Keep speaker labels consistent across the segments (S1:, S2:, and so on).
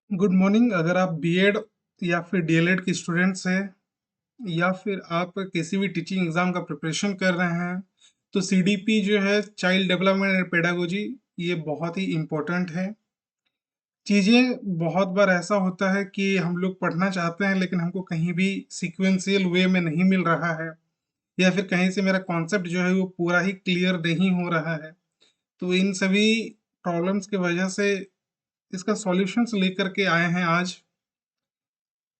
S1: Good morning. अगर आप BEd या फिर डीएलएड के स्टूडेंट्स हैं या फिर आप किसी भी टीचिंग एग्जाम का प्रिपरेशन कर रहे हैं तो सीडीपी जो है चाइल्ड डेवलपमेंट एंड पेडागोजी, ये बहुत ही इम्पोर्टेंट है। चीज़ें बहुत बार ऐसा होता है कि हम लोग पढ़ना चाहते हैं लेकिन हमको कहीं भी सीक्वेंशियल वे में नहीं मिल रहा है, या फिर कहीं से मेरा कॉन्सेप्ट जो है वो पूरा ही क्लियर नहीं हो रहा है। तो इन सभी प्रॉब्लम्स की वजह से इसका सॉल्यूशंस लेकर के आए हैं आज।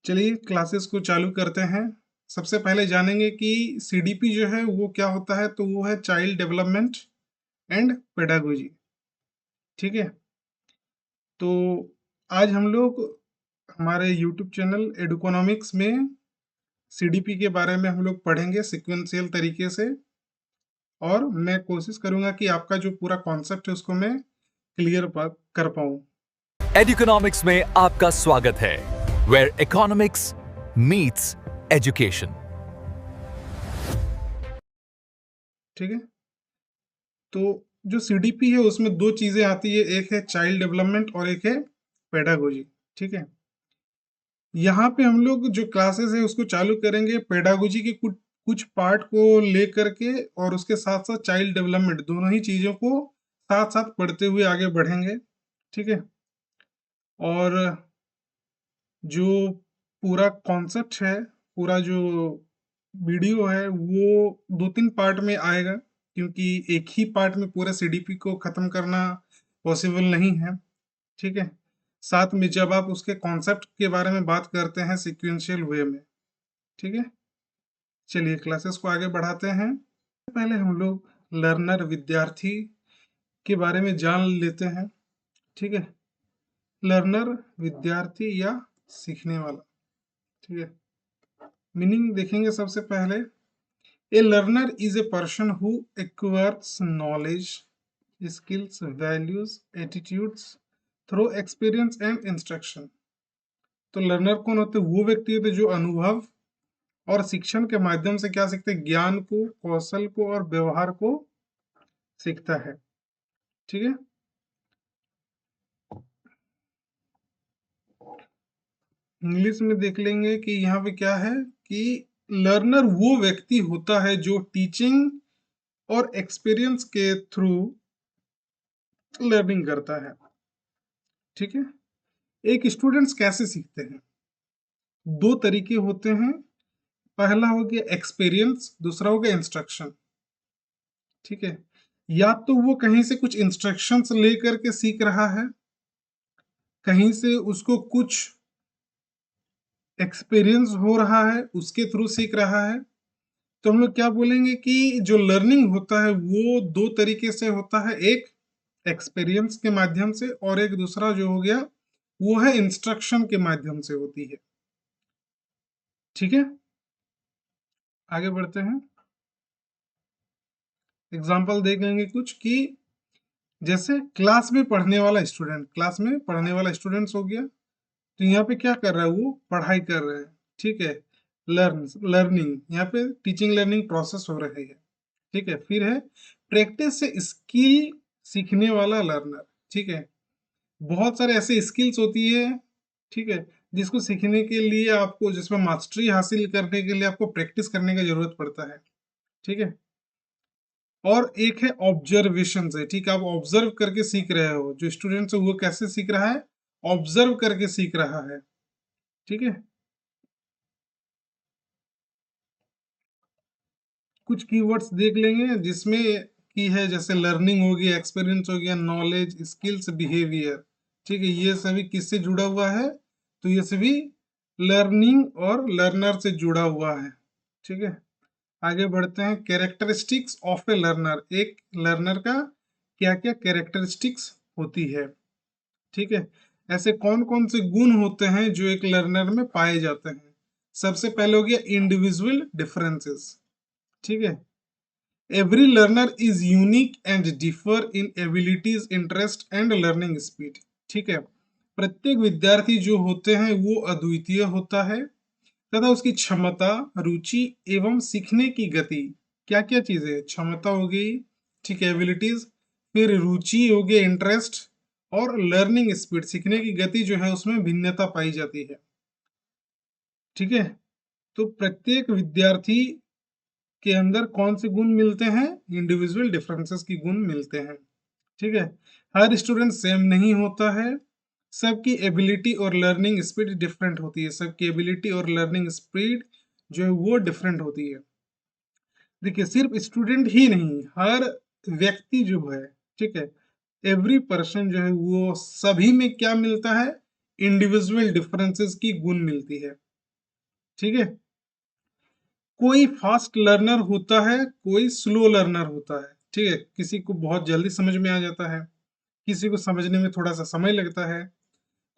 S1: चलिए क्लासेस को चालू करते हैं। सबसे पहले जानेंगे कि सीडीपी जो है वो क्या होता है। तो वो है चाइल्ड डेवलपमेंट एंड पेडागोजी। ठीक है। तो आज हम लोग हमारे यूट्यूब चैनल एडुकोनॉमिक्स में सीडीपी के बारे में हम लोग पढ़ेंगे सिक्वेंशियल तरीके से, और मैं कोशिश करूंगा कि आपका जो पूरा कॉन्सेप्ट है उसको मैं क्लियर कर पाऊँ।
S2: एडुकोनॉमिक्स में आपका स्वागत है, वेयर इकोनॉमिक्स मीट्स एजुकेशन।
S1: ठीक है। तो जो सीडीपी है उसमें दो चीजें आती है, एक है चाइल्ड डेवलपमेंट और एक है पेडागोजी। ठीक है। यहाँ पे हम लोग जो क्लासेस है उसको चालू करेंगे पेडागोजी के कुछ कुछ पार्ट को लेकर के, और उसके साथ साथ चाइल्ड डेवलपमेंट, दोनों ही चीजों को साथ साथ पढ़ते हुए आगे बढ़ेंगे। ठीक है। और जो पूरा कॉन्सेप्ट है, पूरा जो वीडियो है वो दो तीन पार्ट में आएगा, क्योंकि एक ही पार्ट में पूरे सीडीपी को खत्म करना पॉसिबल नहीं है। ठीक है। साथ में जब आप उसके कॉन्सेप्ट के बारे में बात करते हैं सिक्वेंशियल वे में। ठीक है। चलिए क्लासेस को आगे बढ़ाते हैं। पहले हम लोग लर्नर विद्यार्थी के बारे में जान लेते हैं। ठीक है। लर्नर विद्यार्थी या सीखने वाला। ठीक है। मीनिंग देखेंगे सबसे पहले। ए learner is a person who acquires knowledge, skills, values, attitudes through experience and instruction. तो लर्नर कौन होते हैं? वो व्यक्ति होते हैं जो अनुभव और शिक्षण के माध्यम से क्या सीखते हैं? ज्ञान को, कौशल को और व्यवहार को सीखता है। ठीक है। इंग्लिश में देख लेंगे कि यहाँ पे क्या है कि लर्नर वो व्यक्ति होता है जो टीचिंग और एक्सपीरियंस के थ्रू लर्निंग करता है। ठीक है। एक स्टूडेंट्स कैसे सीखते हैं? दो तरीके होते हैं। पहला हो गया एक्सपीरियंस, दूसरा हो गया इंस्ट्रक्शन। ठीक है। या तो वो कहीं से कुछ इंस्ट्रक्शंस लेकर के सीख रहा है, कहीं से उसको कुछ एक्सपीरियंस हो रहा है उसके थ्रू सीख रहा है। तो हम लोग क्या बोलेंगे कि जो लर्निंग होता है वो दो तरीके से होता है, एक एक्सपीरियंस के माध्यम से और एक दूसरा जो हो गया वो है इंस्ट्रक्शन के माध्यम से होती है। ठीक है। आगे बढ़ते हैं। एग्जाम्पल देख लेंगे कुछ कि जैसे क्लास में पढ़ने वाला स्टूडेंट्स हो गया। तो यहाँ पे क्या कर रहा है? वो पढ़ाई कर रहे हैं। ठीक है। लर्निंग, यहाँ पे टीचिंग लर्निंग प्रोसेस हो रही है। ठीक है। फिर है प्रैक्टिस से स्किल सीखने वाला लर्नर। ठीक है। बहुत सारे ऐसे स्किल्स होती है। ठीक है। जिसको सीखने के लिए आपको, जिसमें मास्टरी हासिल करने के लिए आपको प्रैक्टिस करने की जरूरत पड़ता है। ठीक है। और एक है ऑब्जर्वेशन से। ठीक है। आप ऑब्जर्व करके सीख रहे हो। जो स्टूडेंट है वो कैसे सीख रहा है? ऑब्जर्व करके सीख रहा है। ठीक है। कुछ कीवर्ड्स देख लेंगे जिसमें की है, जैसे लर्निंग हो गया, एक्सपीरियंस हो गया, नॉलेज, स्किल्स, बिहेवियर। ठीक है। ये सभी किससे जुड़ा हुआ है? तो ये सभी लर्निंग और लर्नर से जुड़ा हुआ है। ठीक है। आगे बढ़ते हैं। Characteristics of A learner. एक लर्नर का क्या क्या कैरेक्टरिस्टिक्स होती है? ठीक है। ऐसे कौन कौन से गुण होते हैं जो एक लर्नर में पाए जाते हैं? सबसे पहले हो गया इंडिविजुअल डिफरेंसेस। ठीक है। Every learner is unique and differ in abilities, interest and learning speed. ठीक है। प्रत्येक विद्यार्थी जो होते हैं वो अद्वितीय होता है तथा उसकी क्षमता, रुचि एवं सीखने की गति, क्या क्या चीजें? क्षमता हो गई, ठीक है, एबिलिटीज, फिर रुचि हो गया, इंटरेस्ट, और लर्निंग स्पीड, सीखने की गति जो है उसमें भिन्नता पाई जाती है। ठीक है, तो प्रत्येक विद्यार्थी के अंदर कौन से गुण मिलते हैं? इंडिविजुअल डिफरेंसेस की गुण मिलते हैं। ठीक है, हर स्टूडेंट सेम नहीं होता है, सबकी एबिलिटी और लर्निंग स्पीड डिफरेंट होती है, सबकी एबिलिटी और लर्निंग स्पीड जो है वो डिफरेंट होती है। देखिए, सिर्फ स्टूडेंट ही नहीं, हर व्यक्ति जो है, ठीक है, एवरी पर्सन जो है वो सभी में क्या मिलता है? इंडिविजुअल डिफरेंसेस की गुण मिलती है। ठीक है, कोई फास्ट लर्नर होता है, कोई स्लो लर्नर होता है। ठीक है, किसी को बहुत जल्दी समझ में आ जाता है, किसी को समझने में थोड़ा सा समय लगता है,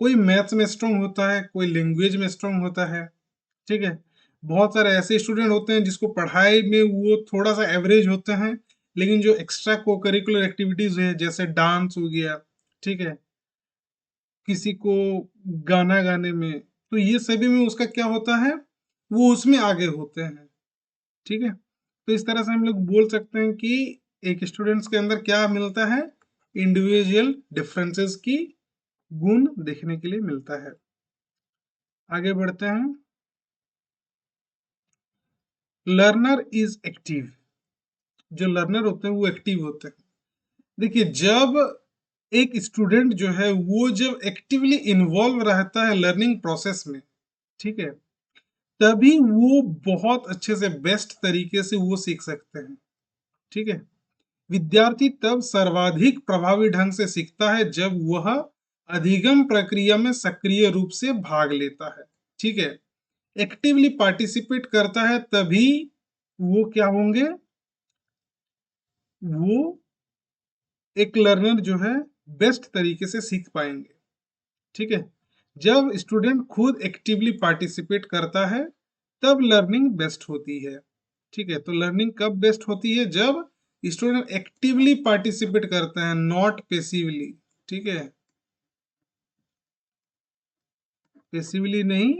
S1: कोई मैथ्स में स्ट्रांग होता है, कोई लैंग्वेज में स्ट्रांग होता है। ठीक है, बहुत सारे ऐसे स्टूडेंट होते हैं जिसको पढ़ाई में वो थोड़ा सा एवरेज होते हैं, लेकिन जो एक्स्ट्रा को करिकुलर एक्टिविटीज है जैसे डांस हो गया, ठीक है, किसी को गाना गाने में, तो ये सभी में उसका क्या होता है? वो उसमें आगे होते हैं। ठीक है, तो इस तरह से हम लोग बोल सकते हैं कि एक स्टूडेंट्स के अंदर क्या मिलता है? इंडिविजुअल डिफरेंसेस की गुण देखने के लिए मिलता है। आगे बढ़ते हैं। लर्नर इज एक्टिव, जो लर्नर होते हैं वो एक्टिव होते हैं। देखिए, जब एक स्टूडेंट जो है वो जब एक्टिवली इन्वॉल्व रहता है लर्निंग प्रोसेस में, ठीक है, तभी वो बहुत अच्छे से बेस्ट तरीके से वो सीख सकते हैं। ठीक है, विद्यार्थी तब सर्वाधिक प्रभावी ढंग से सीखता है जब वह अधिगम प्रक्रिया में सक्रिय रूप से भाग लेता है। ठीक है, एक्टिवली पार्टिसिपेट करता है तभी वो क्या होंगे? वो एक लर्नर जो है बेस्ट तरीके से सीख पाएंगे। ठीक है, जब स्टूडेंट खुद एक्टिवली पार्टिसिपेट करता है तब लर्निंग बेस्ट होती है। ठीक है, तो लर्निंग कब बेस्ट होती है? जब स्टूडेंट एक्टिवली पार्टिसिपेट करते हैं, नॉट पेसिवली। ठीक है, पेसिवली नहीं,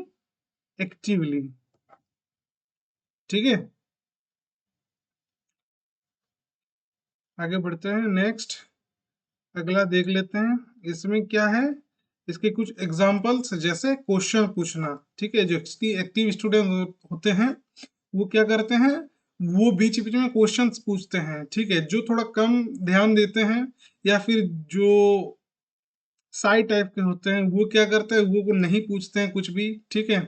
S1: एक्टिवली। ठीक है, आगे बढ़ते हैं। नेक्स्ट, अगला देख लेते हैं। इसमें क्या है? इसके कुछ एग्जाम्पल्स, जैसे क्वेश्चन पूछना। ठीक है, जो एक्टिव स्टूडेंट होते हैं वो क्या करते हैं? वो बीच बीच में क्वेश्चंस पूछते हैं। ठीक है, जो थोड़ा कम ध्यान देते हैं या फिर जो साई टाइप के होते हैं वो क्या करते हैं? वो नहीं पूछते हैं कुछ भी। ठीक है,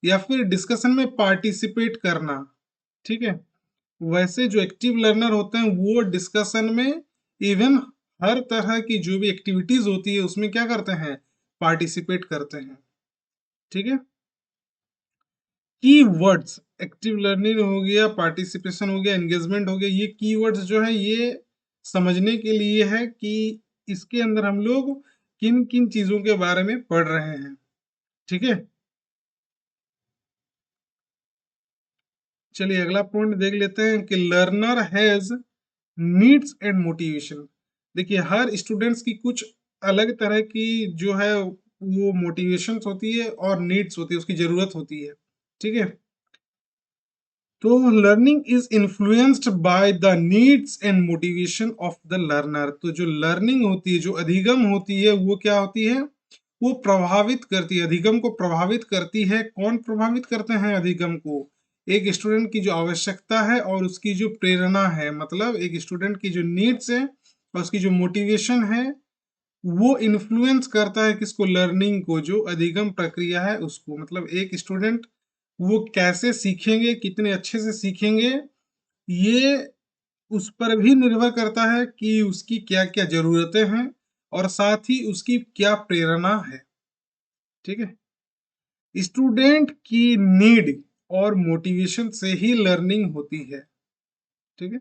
S1: या फिर डिस्कशन में पार्टिसिपेट करना। ठीक है, वैसे जो एक्टिव लर्नर होते हैं वो डिस्कशन में, इवन हर तरह की जो भी एक्टिविटीज होती है उसमें क्या करते हैं? पार्टिसिपेट करते हैं। ठीक है, की वर्ड्स, एक्टिव लर्निंग हो गया, पार्टिसिपेशन हो गया, एंगेजमेंट हो गया, ये कीवर्ड्स जो है ये समझने के लिए है कि इसके अंदर हम लोग किन किन चीजों के बारे में पढ़ रहे हैं। ठीक है, चलिए अगला पॉइंट देख लेते हैं कि learner has needs and motivation. देखिए, हर स्टूडेंट्स की कुछ अलग तरह की जो है वो मोटिवेशंस होती है और नीड्स होती है, उसकी जरूरत होती है। ठीक है, तो learning is influenced by the needs and motivation of the learner. तो जो लर्निंग होती है, जो अधिगम होती है, वो क्या होती है? वो प्रभावित करती है, अधिगम को प्रभावित करती है। कौन प्रभावित करते हैं अधिगम को? एक स्टूडेंट की जो आवश्यकता है और उसकी जो प्रेरणा है, मतलब एक स्टूडेंट की जो नीड्स है और उसकी जो मोटिवेशन है, वो इन्फ्लुएंस करता है किसको? लर्निंग को, जो अधिगम प्रक्रिया है उसको। मतलब एक स्टूडेंट वो कैसे सीखेंगे, कितने अच्छे से सीखेंगे, ये उस पर भी निर्भर करता है कि उसकी क्या क्या जरूरतें हैं और साथ ही उसकी क्या प्रेरणा है। ठीक है, स्टूडेंट की नीड और मोटिवेशन से ही लर्निंग होती है। ठीक है,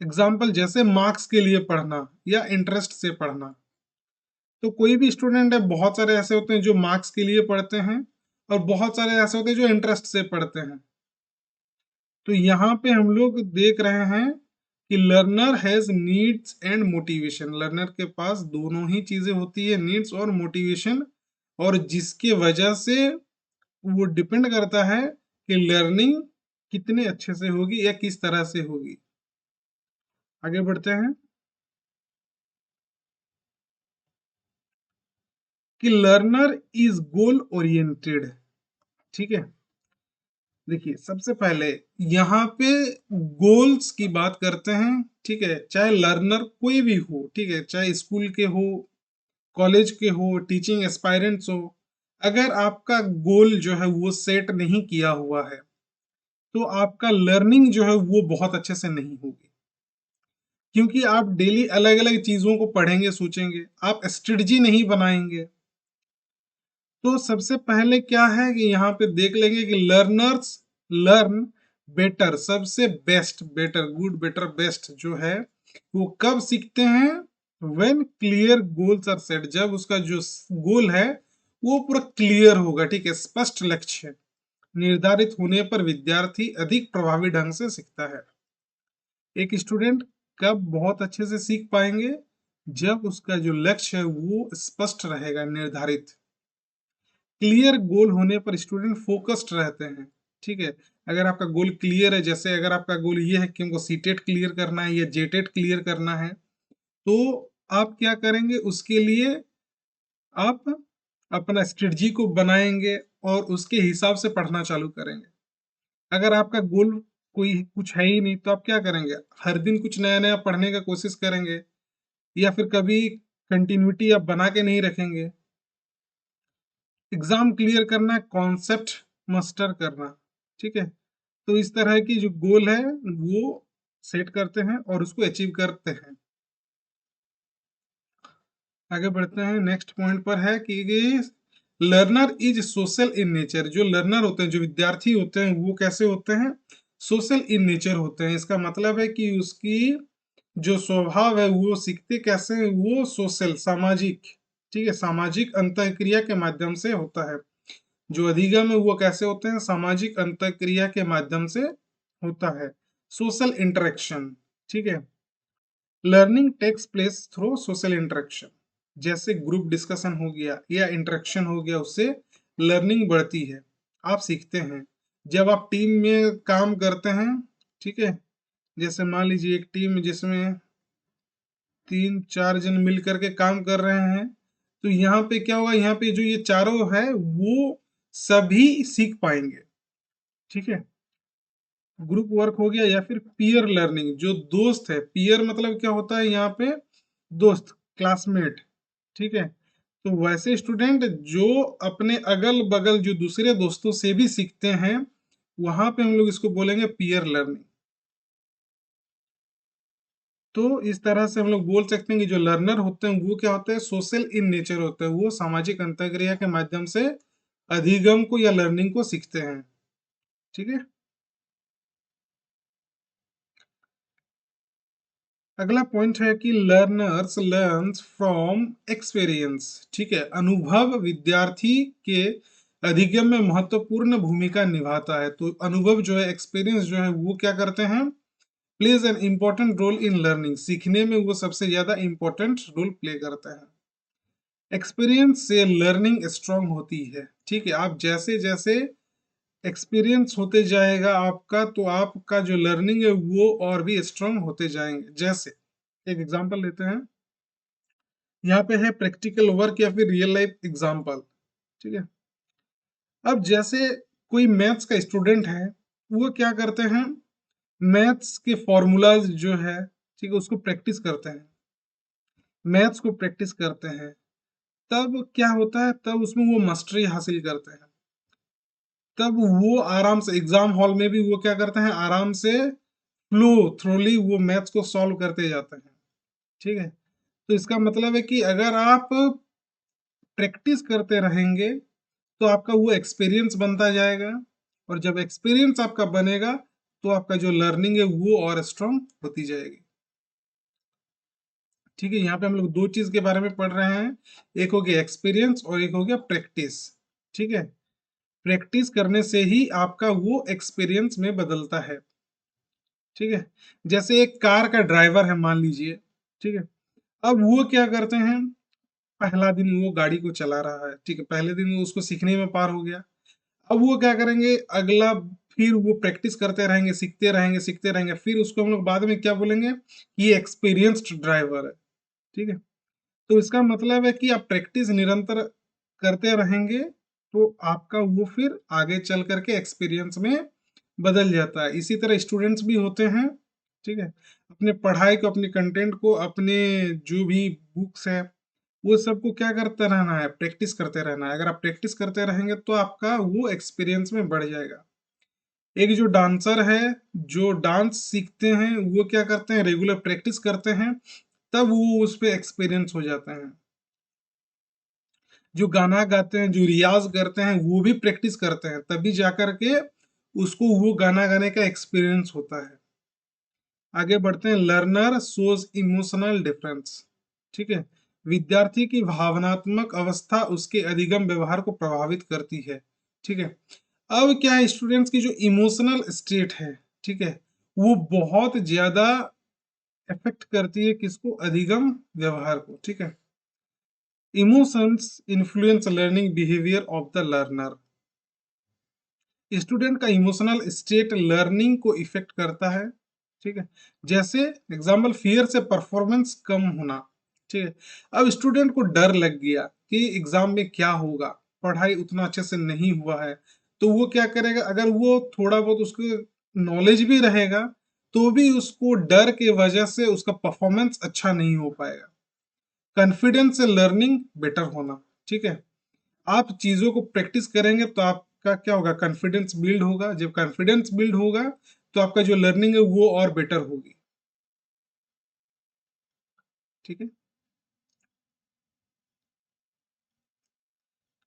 S1: एग्जाम्पल जैसे मार्क्स के लिए पढ़ना या इंटरेस्ट से पढ़ना। तो कोई भी स्टूडेंट है, बहुत सारे ऐसे होते हैं जो मार्क्स के लिए पढ़ते हैं और बहुत सारे ऐसे होते हैं जो इंटरेस्ट से पढ़ते हैं। तो यहाँ पे हम लोग देख रहे हैं कि learner has needs and motivation. Learner के पास दोनों ही चीजें होती है, नीड्स और मोटिवेशन, और जिसके वजह से वो डिपेंड करता है कि लर्निंग कितने अच्छे से होगी या किस तरह से होगी। आगे बढ़ते हैं। कि लर्नर इज गोल ओरिएंटेड। ठीक है, देखिए सबसे पहले यहाँ पे गोल्स की बात करते हैं। ठीक है, चाहे लर्नर कोई भी हो, ठीक है, चाहे स्कूल के हो, कॉलेज के हो, टीचिंग एस्पायरेंट्स हो, अगर आपका गोल जो है वो सेट नहीं किया हुआ है तो आपका लर्निंग जो है वो बहुत अच्छे से नहीं होगी, क्योंकि आप डेली अलग अलग चीजों को पढ़ेंगे, सोचेंगे, आप स्ट्रेटजी नहीं बनाएंगे। तो सबसे पहले क्या है कि यहाँ पे देख लेंगे कि लर्नर्स लर्न बेटर, सबसे best, better, good, better, best जो है वो कब सीखते हैं? When clear goals are set, जब उसका जो गोल है वो पूरा क्लियर होगा, ठीक है, स्पष्ट लक्ष्य निर्धारित होने पर विद्यार्थी अधिक प्रभावी ढंग से सीखता है। एक स्टूडेंट कब बहुत अच्छे से सीख पाएंगे? जब उसका जो लक्ष्य है वो स्पष्ट रहेगा, निर्धारित। क्लियर गोल होने पर स्टूडेंट फोकस्ड रहते हैं। ठीक है, अगर आपका गोल क्लियर है, जैसे अगर आपका गोल ये है कि हमको सीटेट क्लियर करना है या जेटेट क्लियर करना है, तो आप क्या करेंगे? उसके लिए आप अपना स्ट्रेटजी को बनाएंगे और उसके हिसाब से पढ़ना चालू करेंगे। अगर आपका गोल कोई कुछ है ही नहीं तो आप क्या करेंगे? हर दिन कुछ नया नया पढ़ने का कोशिश करेंगे, या फिर कभी कंटिन्यूटी आप बना के नहीं रखेंगे। एग्जाम क्लियर करना, कॉन्सेप्ट मास्टर करना। ठीक है, तो इस तरह की जो गोल है वो सेट करते हैं और उसको अचीव करते हैं। आगे बढ़ते हैं, नेक्स्ट पॉइंट पर है कि learner is social in nature. जो लर्नर होते हैं, जो विद्यार्थी होते हैं, वो कैसे होते हैं? सोशल इन नेचर होते हैं। इसका मतलब है कि उसकी जो स्वभाव है वो सीखते कैसे हैं? वो सोशल, सामाजिक, ठीक है, सामाजिक अंतःक्रिया के माध्यम से होता है। जो अधिगम है वो कैसे होते हैं? सामाजिक अंतःक्रिया के माध्यम से होता है, सोशल इंटरेक्शन। ठीक है, learning takes place through social interaction. जैसे ग्रुप डिस्कशन हो गया या इंटरेक्शन हो गया, उससे लर्निंग बढ़ती है, आप सीखते हैं। जब आप टीम में काम करते हैं, ठीक है, जैसे मान लीजिए एक टीम जिसमें 3-4 जन मिल करके काम कर रहे हैं, तो यहाँ पे क्या होगा? यहाँ पे जो ये चारों है वो सभी सीख पाएंगे। ठीक है, ग्रुप वर्क हो गया, या फिर पीयर लर्निंग, जो दोस्त है, पीयर मतलब क्या होता है यहाँ पे? दोस्त, क्लासमेट। ठीक है, तो वैसे स्टूडेंट जो अपने अगल बगल जो दूसरे दोस्तों से भी सीखते हैं, वहां पे हम लोग इसको बोलेंगे पीयर लर्निंग। तो इस तरह से हम लोग बोल सकते हैं कि जो लर्नर होते हैं वो क्या होते हैं? सोशल इन नेचर होते हैं, वो सामाजिक अंतःक्रिया के माध्यम से अधिगम को या लर्निंग को सीखते हैं। ठीक है, अगला पॉइंट है कि लर्नर्स लर्न्स फ्रॉम एक्सपीरियंस। ठीक है, अनुभव विद्यार्थी के अधिगम में महत्वपूर्ण भूमिका निभाता है। तो अनुभव जो है, एक्सपीरियंस जो है, वो क्या करते हैं? Plays an important role in learning, सीखने में वो सबसे ज्यादा इंपॉर्टेंट रोल प्ले करते हैं। एक्सपीरियंस से लर्निंग स्ट्रांग होती है। ठीक है, आप जैसे जैसे एक्सपीरियंस होते जाएगा आपका, तो आपका जो लर्निंग है वो और भी स्ट्रांग होते जाएंगे। जैसे एक एग्जांपल लेते हैं, यहाँ पे है प्रैक्टिकल वर्क या फिर रियल लाइफ एग्जांपल। ठीक है, अब जैसे कोई मैथ्स का स्टूडेंट है, वो क्या करते हैं? मैथ्स के फॉर्मूलाज जो है, ठीक है, उसको प्रैक्टिस करते हैं, मैथ्स को प्रैक्टिस करते हैं। तब क्या होता है? तब उसमें वो मास्टरी हासिल करते हैं। तब वो आराम से एग्जाम हॉल में भी वो क्या करते हैं? आराम से फ्लो थ्रोली वो मैथ्स को सॉल्व करते जाते हैं। ठीक है, तो इसका मतलब है कि अगर आप प्रैक्टिस करते रहेंगे तो आपका वो एक्सपीरियंस बनता जाएगा, और जब एक्सपीरियंस आपका बनेगा तो आपका जो लर्निंग है वो और स्ट्रांग होती जाएगी। ठीक है, यहाँ पे हम लोग दो चीज के बारे में पढ़ रहे हैं, एक हो गया एक्सपीरियंस और एक हो गया प्रैक्टिस। ठीक है, प्रैक्टिस करने से ही आपका वो एक्सपीरियंस में बदलता है। ठीक है, जैसे एक कार का ड्राइवर है मान लीजिए, ठीक है, अब वो क्या करते हैं? पहला दिन वो गाड़ी को चला रहा है, ठीक है, पहले दिन वो उसको सीखने में पार हो गया। अब वो क्या करेंगे? अगला फिर वो प्रैक्टिस करते रहेंगे, सीखते रहेंगे, सीखते रहेंगे, फिर उसको हम लोग बाद में क्या बोलेंगे? कि ये एक्सपीरियंस्ड ड्राइवर है। ठीक है, तो इसका मतलब है कि आप प्रैक्टिस निरंतर करते रहेंगे तो आपका वो फिर आगे चल करके एक्सपीरियंस में बदल जाता है। इसी तरह स्टूडेंट्स भी होते हैं, ठीक है, अपने पढ़ाई को, अपने कंटेंट को, अपने जो भी बुक्स है वो सबको क्या करते रहना है, प्रैक्टिस करते रहना है। अगर आप प्रैक्टिस करते रहेंगे तो आपका वो एक्सपीरियंस में बढ़ जाएगा। एक जो डांसर है, जो डांस सीखते हैं, वो क्या करते हैं, रेगुलर प्रैक्टिस करते हैं, तब वो उस पे एक्सपीरियंस हो जाते हैं। जो गाना गाते हैं, जो रियाज करते हैं, वो भी प्रैक्टिस करते हैं, तभी जाकर के उसको वो गाना गाने का एक्सपीरियंस होता है। आगे बढ़ते हैं, लर्नर सोज इमोशनल डिफरेंस, ठीक है, विद्यार्थी की भावनात्मक अवस्था उसके अधिगम व्यवहार को प्रभावित करती है, ठीक है। अब क्या है, स्टूडेंट्स की जो इमोशनल स्टेट है, ठीक है, वो बहुत ज्यादा इफेक्ट करती है किसको, अधिगम व्यवहार को, ठीक है। Emotions influence learning behaviour of the learner. Student का इमोशनल स्टेट लर्निंग को इफेक्ट करता है, ठीक है। जैसे एग्जाम्पल, फियर से परफॉर्मेंस कम होना, ठीक है। अब स्टूडेंट को डर लग गया कि एग्जाम में क्या होगा, पढ़ाई उतना अच्छे से नहीं हुआ है, तो वो क्या करेगा, अगर वो थोड़ा बहुत उसको नॉलेज भी रहेगा तो भी उसको डर के वजह से उसका परफॉर्मेंस अच्छा नहीं हो पाएगा। कॉन्फिडेंस से लर्निंग बेटर होना, ठीक है। आप चीजों को प्रैक्टिस करेंगे तो आपका क्या होगा, कॉन्फिडेंस बिल्ड होगा। जब कॉन्फिडेंस बिल्ड होगा तो आपका जो लर्निंग है वो और बेटर होगी, ठीक है।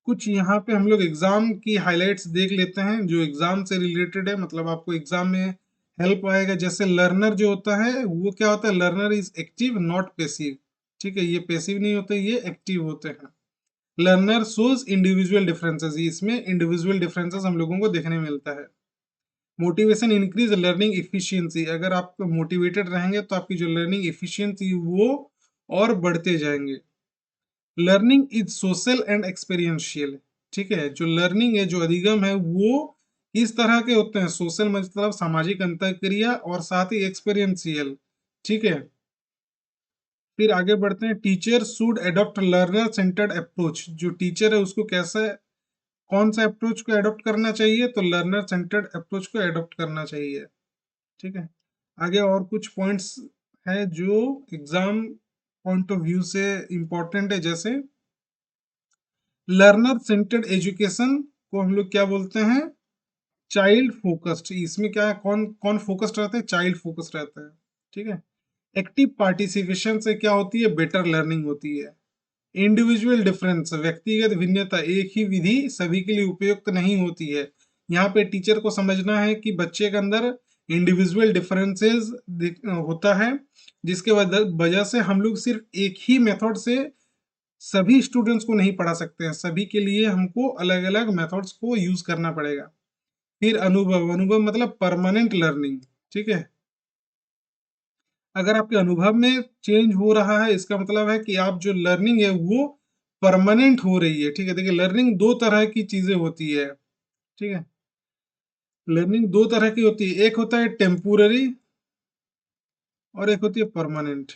S1: कुछ यहाँ पे हम लोग एग्जाम की हाइलाइट्स देख लेते हैं जो एग्जाम से रिलेटेड है, मतलब आपको एग्जाम में हेल्प आएगा। जैसे लर्नर जो होता है वो क्या होता है, learner is active not passive, ठीक है, ये पेसिव नहीं होते, ये एक्टिव होते हैं। लर्नर शोज इंडिविजुअल डिफरेंसेस, इसमें इंडिविजुअल डिफरेंसेस हम लोगों को देखने मिलता है। मोटिवेशन इंक्रीज लर्निंग इफिशियंसी, अगर आप मोटिवेटेड रहेंगे तो आपकी जो लर्निंग इफिशियंसी वो और बढ़ते जाएंगे। Learning is social and experiential, ठीक है, जो लर्निंग है, जो अधिगम है, वो इस तरह के होते हैं, सोशल मतलब सामाजिक अंतःक्रिया, और साथ ही एक्सपीरियंशियल, ठीक है। फिर आगे बढ़ते हैं, teacher should adopt learner centred approach, जो टीचर है उसको कैसे, कौन सा अप्रोच को एडॉप्ट करना चाहिए, तो लर्नर सेंटर्ड अप्रोच को एडॉप्ट करना चाहिए, ठीक है। आगे और कुछ पॉइंट्स है जो एग्जाम पॉइंट ऑफ व्यू से इंपॉर्टेंट है। जैसे लर्नर सेंटर्ड एजुकेशन को हम लोग क्या बोलते हैं, चाइल्ड फोकस्ड। इसमें क्या है, कौन कौन फोकस्ड रहता है, चाइल्ड फोकस्ड रहता है, ठीक है। एक्टिव पार्टिसिपेशन से क्या होती है, बेटर लर्निंग होती है। इंडिविजुअल डिफरेंस, व्यक्तिगत भिन्नता, एक ही विधि सभी के लिए उपयुक्त नहीं होती है। यहाँ पे टीचर को समझना है कि बच्चे के अंदर इंडिविजुअल डिफरेंसेस होता है, जिसके वजह से हम लोग सिर्फ एक ही मेथड से सभी स्टूडेंट्स को नहीं पढ़ा सकते हैं, सभी के लिए हमको अलग अलग मेथड्स को यूज करना पड़ेगा। फिर अनुभव, अनुभव मतलब परमानेंट लर्निंग, ठीक है। अगर आपके अनुभव में चेंज हो रहा है, इसका मतलब है कि आप जो लर्निंग है वो परमानेंट हो रही है, ठीक है। देखिए, लर्निंग दो तरह की चीजें होती है, ठीक है। लर्निंग दो तरह की होती है, एक होता है टेम्पोररी और एक होती है परमानेंट।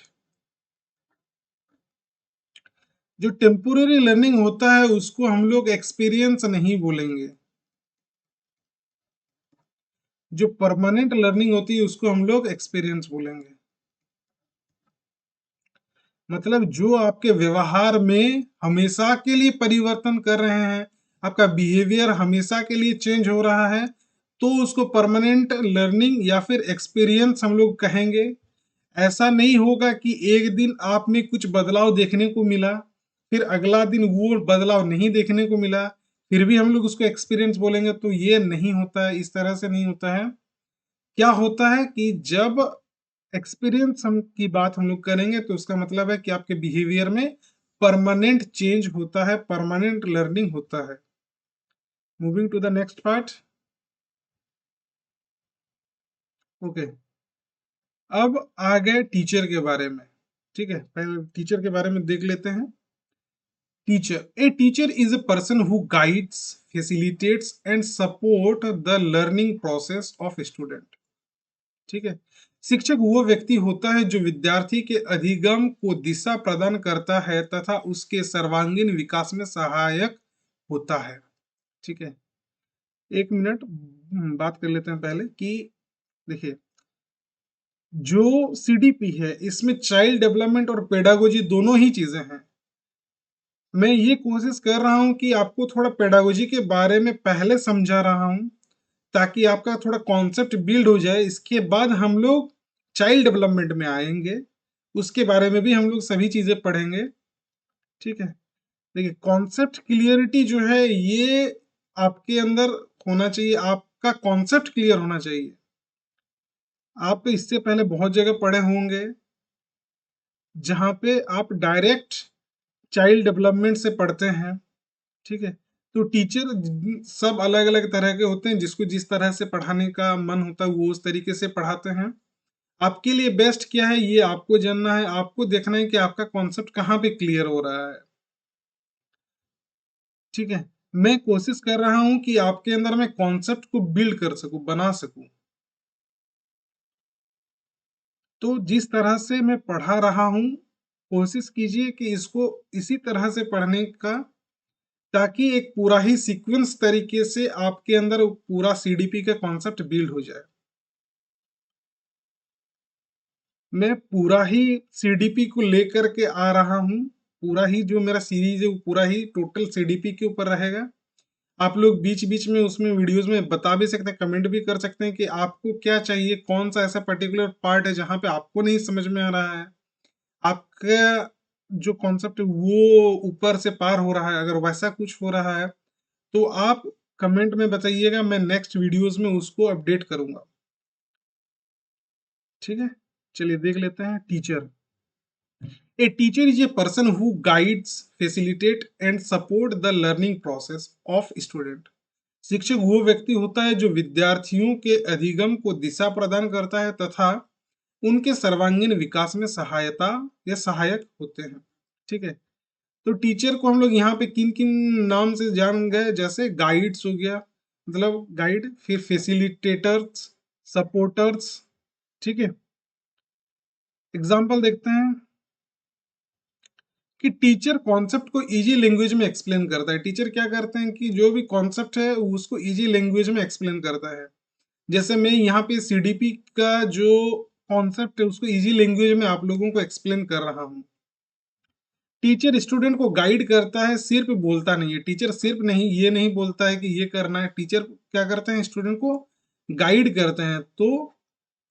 S1: जो टेम्पोररी लर्निंग होता है उसको हम लोग एक्सपीरियंस नहीं बोलेंगे, जो परमानेंट लर्निंग होती है उसको हम लोग एक्सपीरियंस बोलेंगे। मतलब जो आपके व्यवहार में हमेशा के लिए परिवर्तन कर रहे हैं, आपका बिहेवियर हमेशा के लिए चेंज हो रहा है, तो उसको परमानेंट लर्निंग या फिर एक्सपीरियंस हम लोग कहेंगे। ऐसा नहीं होगा कि एक दिन आप में कुछ बदलाव देखने को मिला, फिर अगला दिन वो बदलाव नहीं देखने को मिला, फिर भी हम लोग उसको एक्सपीरियंस बोलेंगे, तो ये नहीं होता है, इस तरह से नहीं होता है। क्या होता है कि जब एक्सपीरियंस हम की बात हम लोग करेंगे तो उसका मतलब है कि आपके बिहेवियर में परमानेंट चेंज होता है, परमानेंट लर्निंग होता है। Moving to the next part, okay. अब आ गए टीचर के बारे में, ठीक है, पहले टीचर के बारे में देख लेते हैं। Teacher, a teacher is a person who guides, facilitates and support the learning process of student, ठीक है। शिक्षक वो व्यक्ति होता है जो विद्यार्थी के अधिगम को दिशा प्रदान करता है तथा उसके सर्वांगीण विकास में सहायक होता है। ठीक है, एक मिनट बात कर लेते हैं पहले कि देखिए, जो सीडीपी है इसमें चाइल्ड डेवलपमेंट और पेडागोजी दोनों ही चीजें हैं। मैं ये कोशिश कर रहा हूं कि आपको थोड़ा पेडागोजी के बारे में पहले समझा रहा हूं, ताकि आपका थोड़ा कॉन्सेप्ट बिल्ड हो जाए। इसके बाद हम लोग चाइल्ड डेवलपमेंट में आएंगे, उसके बारे में भी हम लोग सभी चीजें पढ़ेंगे। ठीक है, देखिए, कॉन्सेप्ट क्लियरिटी जो है ये आपके अंदर होना चाहिए, आपका कॉन्सेप्ट क्लियर होना चाहिए। आप इससे पहले बहुत जगह पढ़े होंगे जहां पे आप डायरेक्ट चाइल्ड डेवलपमेंट से पढ़ते हैं। ठीक है, तो टीचर सब अलग अलग तरह के होते हैं, जिसको जिस तरह से पढ़ाने का मन होता है वो उस तरीके से पढ़ाते हैं। आपके लिए बेस्ट क्या है ये आपको जानना है, आपको देखना है कि आपका कॉन्सेप्ट कहाँ पे क्लियर हो रहा है। ठीक है, मैं कोशिश कर रहा हूं कि आपके अंदर मैं कॉन्सेप्ट को बिल्ड कर सकूं, बना सकूं। तो जिस तरह से मैं पढ़ा रहा हूं, कोशिश कीजिए कि इसको इसी तरह से पढ़ने का, ताकि एक पूरा ही सीक्वेंस तरीके से आपके अंदर पूरा सीडीपी का कॉन्सेप्ट बिल्ड हो जाए। मैं पूरा ही सीडीपी को लेकर के आ रहा हूँ, पूरा ही जो मेरा सीरीज है वो पूरा ही टोटल सीडीपी के ऊपर रहेगा। आप लोग बीच बीच में उसमें वीडियोस में बता भी सकते हैं, कमेंट भी कर सकते हैं कि आपको क्या चाहिए, कौन सा ऐसा पर्टिकुलर पार्ट है जहाँ पे आपको नहीं समझ में आ रहा है, आपका जो कॉन्सेप्ट है वो ऊपर से पार हो रहा है। अगर वैसा कुछ हो रहा है तो आप कमेंट में बताइएगा, मैं नेक्स्ट वीडियोस में उसको अपडेट करूंगा। ठीक है, चलिए देख लेते हैं teacher. A teacher is a person who guides, facilitate and support the learning process of student. शिक्षक वो व्यक्ति होता है जो विद्यार्थियों के अधिगम को दिशा प्रदान करता है तथा उनके सर्वांगीण विकास में सहायता या सहायक होते हैं। ठीक है, तो टीचर को हम लोग यहाँ पे किन किन नाम से जान गए, जैसे गाइड्स हो गया, मतलब गाइड, फिर फैसिलिटेटर्स, सपोर्टर्स। ठीक है, एग्जाम्पल देखते हैं कि टीचर कॉन्सेप्ट को इजी लैंग्वेज में एक्सप्लेन करता है। टीचर क्या करते हैं कि जो भी कॉन्सेप्ट है उसको इजी लैंग्वेज में एक्सप्लेन करता है। जैसे मैं यहाँ पे सीडीपी का जो कॉन्सेप्ट है उसको इजी लैंग्वेज में आप लोगों को एक्सप्लेन कर रहा हूँ। टीचर स्टूडेंट को गाइड करता है, सिर्फ बोलता नहीं है। टीचर सिर्फ नहीं, ये नहीं बोलता है कि ये करना है। टीचर क्या करते हैं, स्टूडेंट को गाइड करते हैं। तो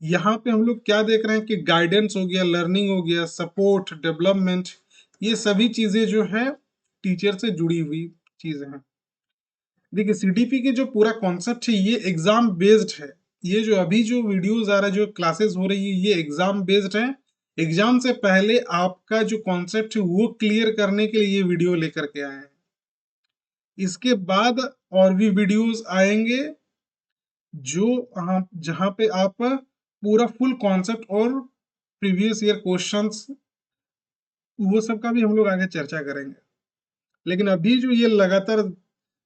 S1: यहाँ पे हम लोग क्या देख रहे हैं कि गाइडेंस हो गया, लर्निंग हो गया, सपोर्ट, डेवलपमेंट, ये सभी चीजें जो है टीचर से जुड़ी हुई चीजें हैं। देखिए, सीडीपी के जो पूरा कॉन्सेप्ट है ये एग्जाम बेस्ड है। ये जो अभी जो वीडियोस आ रहा है, जो क्लासेस हो रही है, ये एग्जाम बेस्ड है। एग्जाम से पहले आपका जो कॉन्सेप्ट है वो क्लियर करने के लिए ये वीडियो लेकर के आए हैं। इसके बाद और भी वीडियोस आएंगे जो जहाँ पे आप पूरा फुल कॉन्सेप्ट और प्रीवियस ईयर क्वेश्चंस, वो सब का भी हम लोग आगे चर्चा करेंगे। लेकिन अभी जो ये लगातार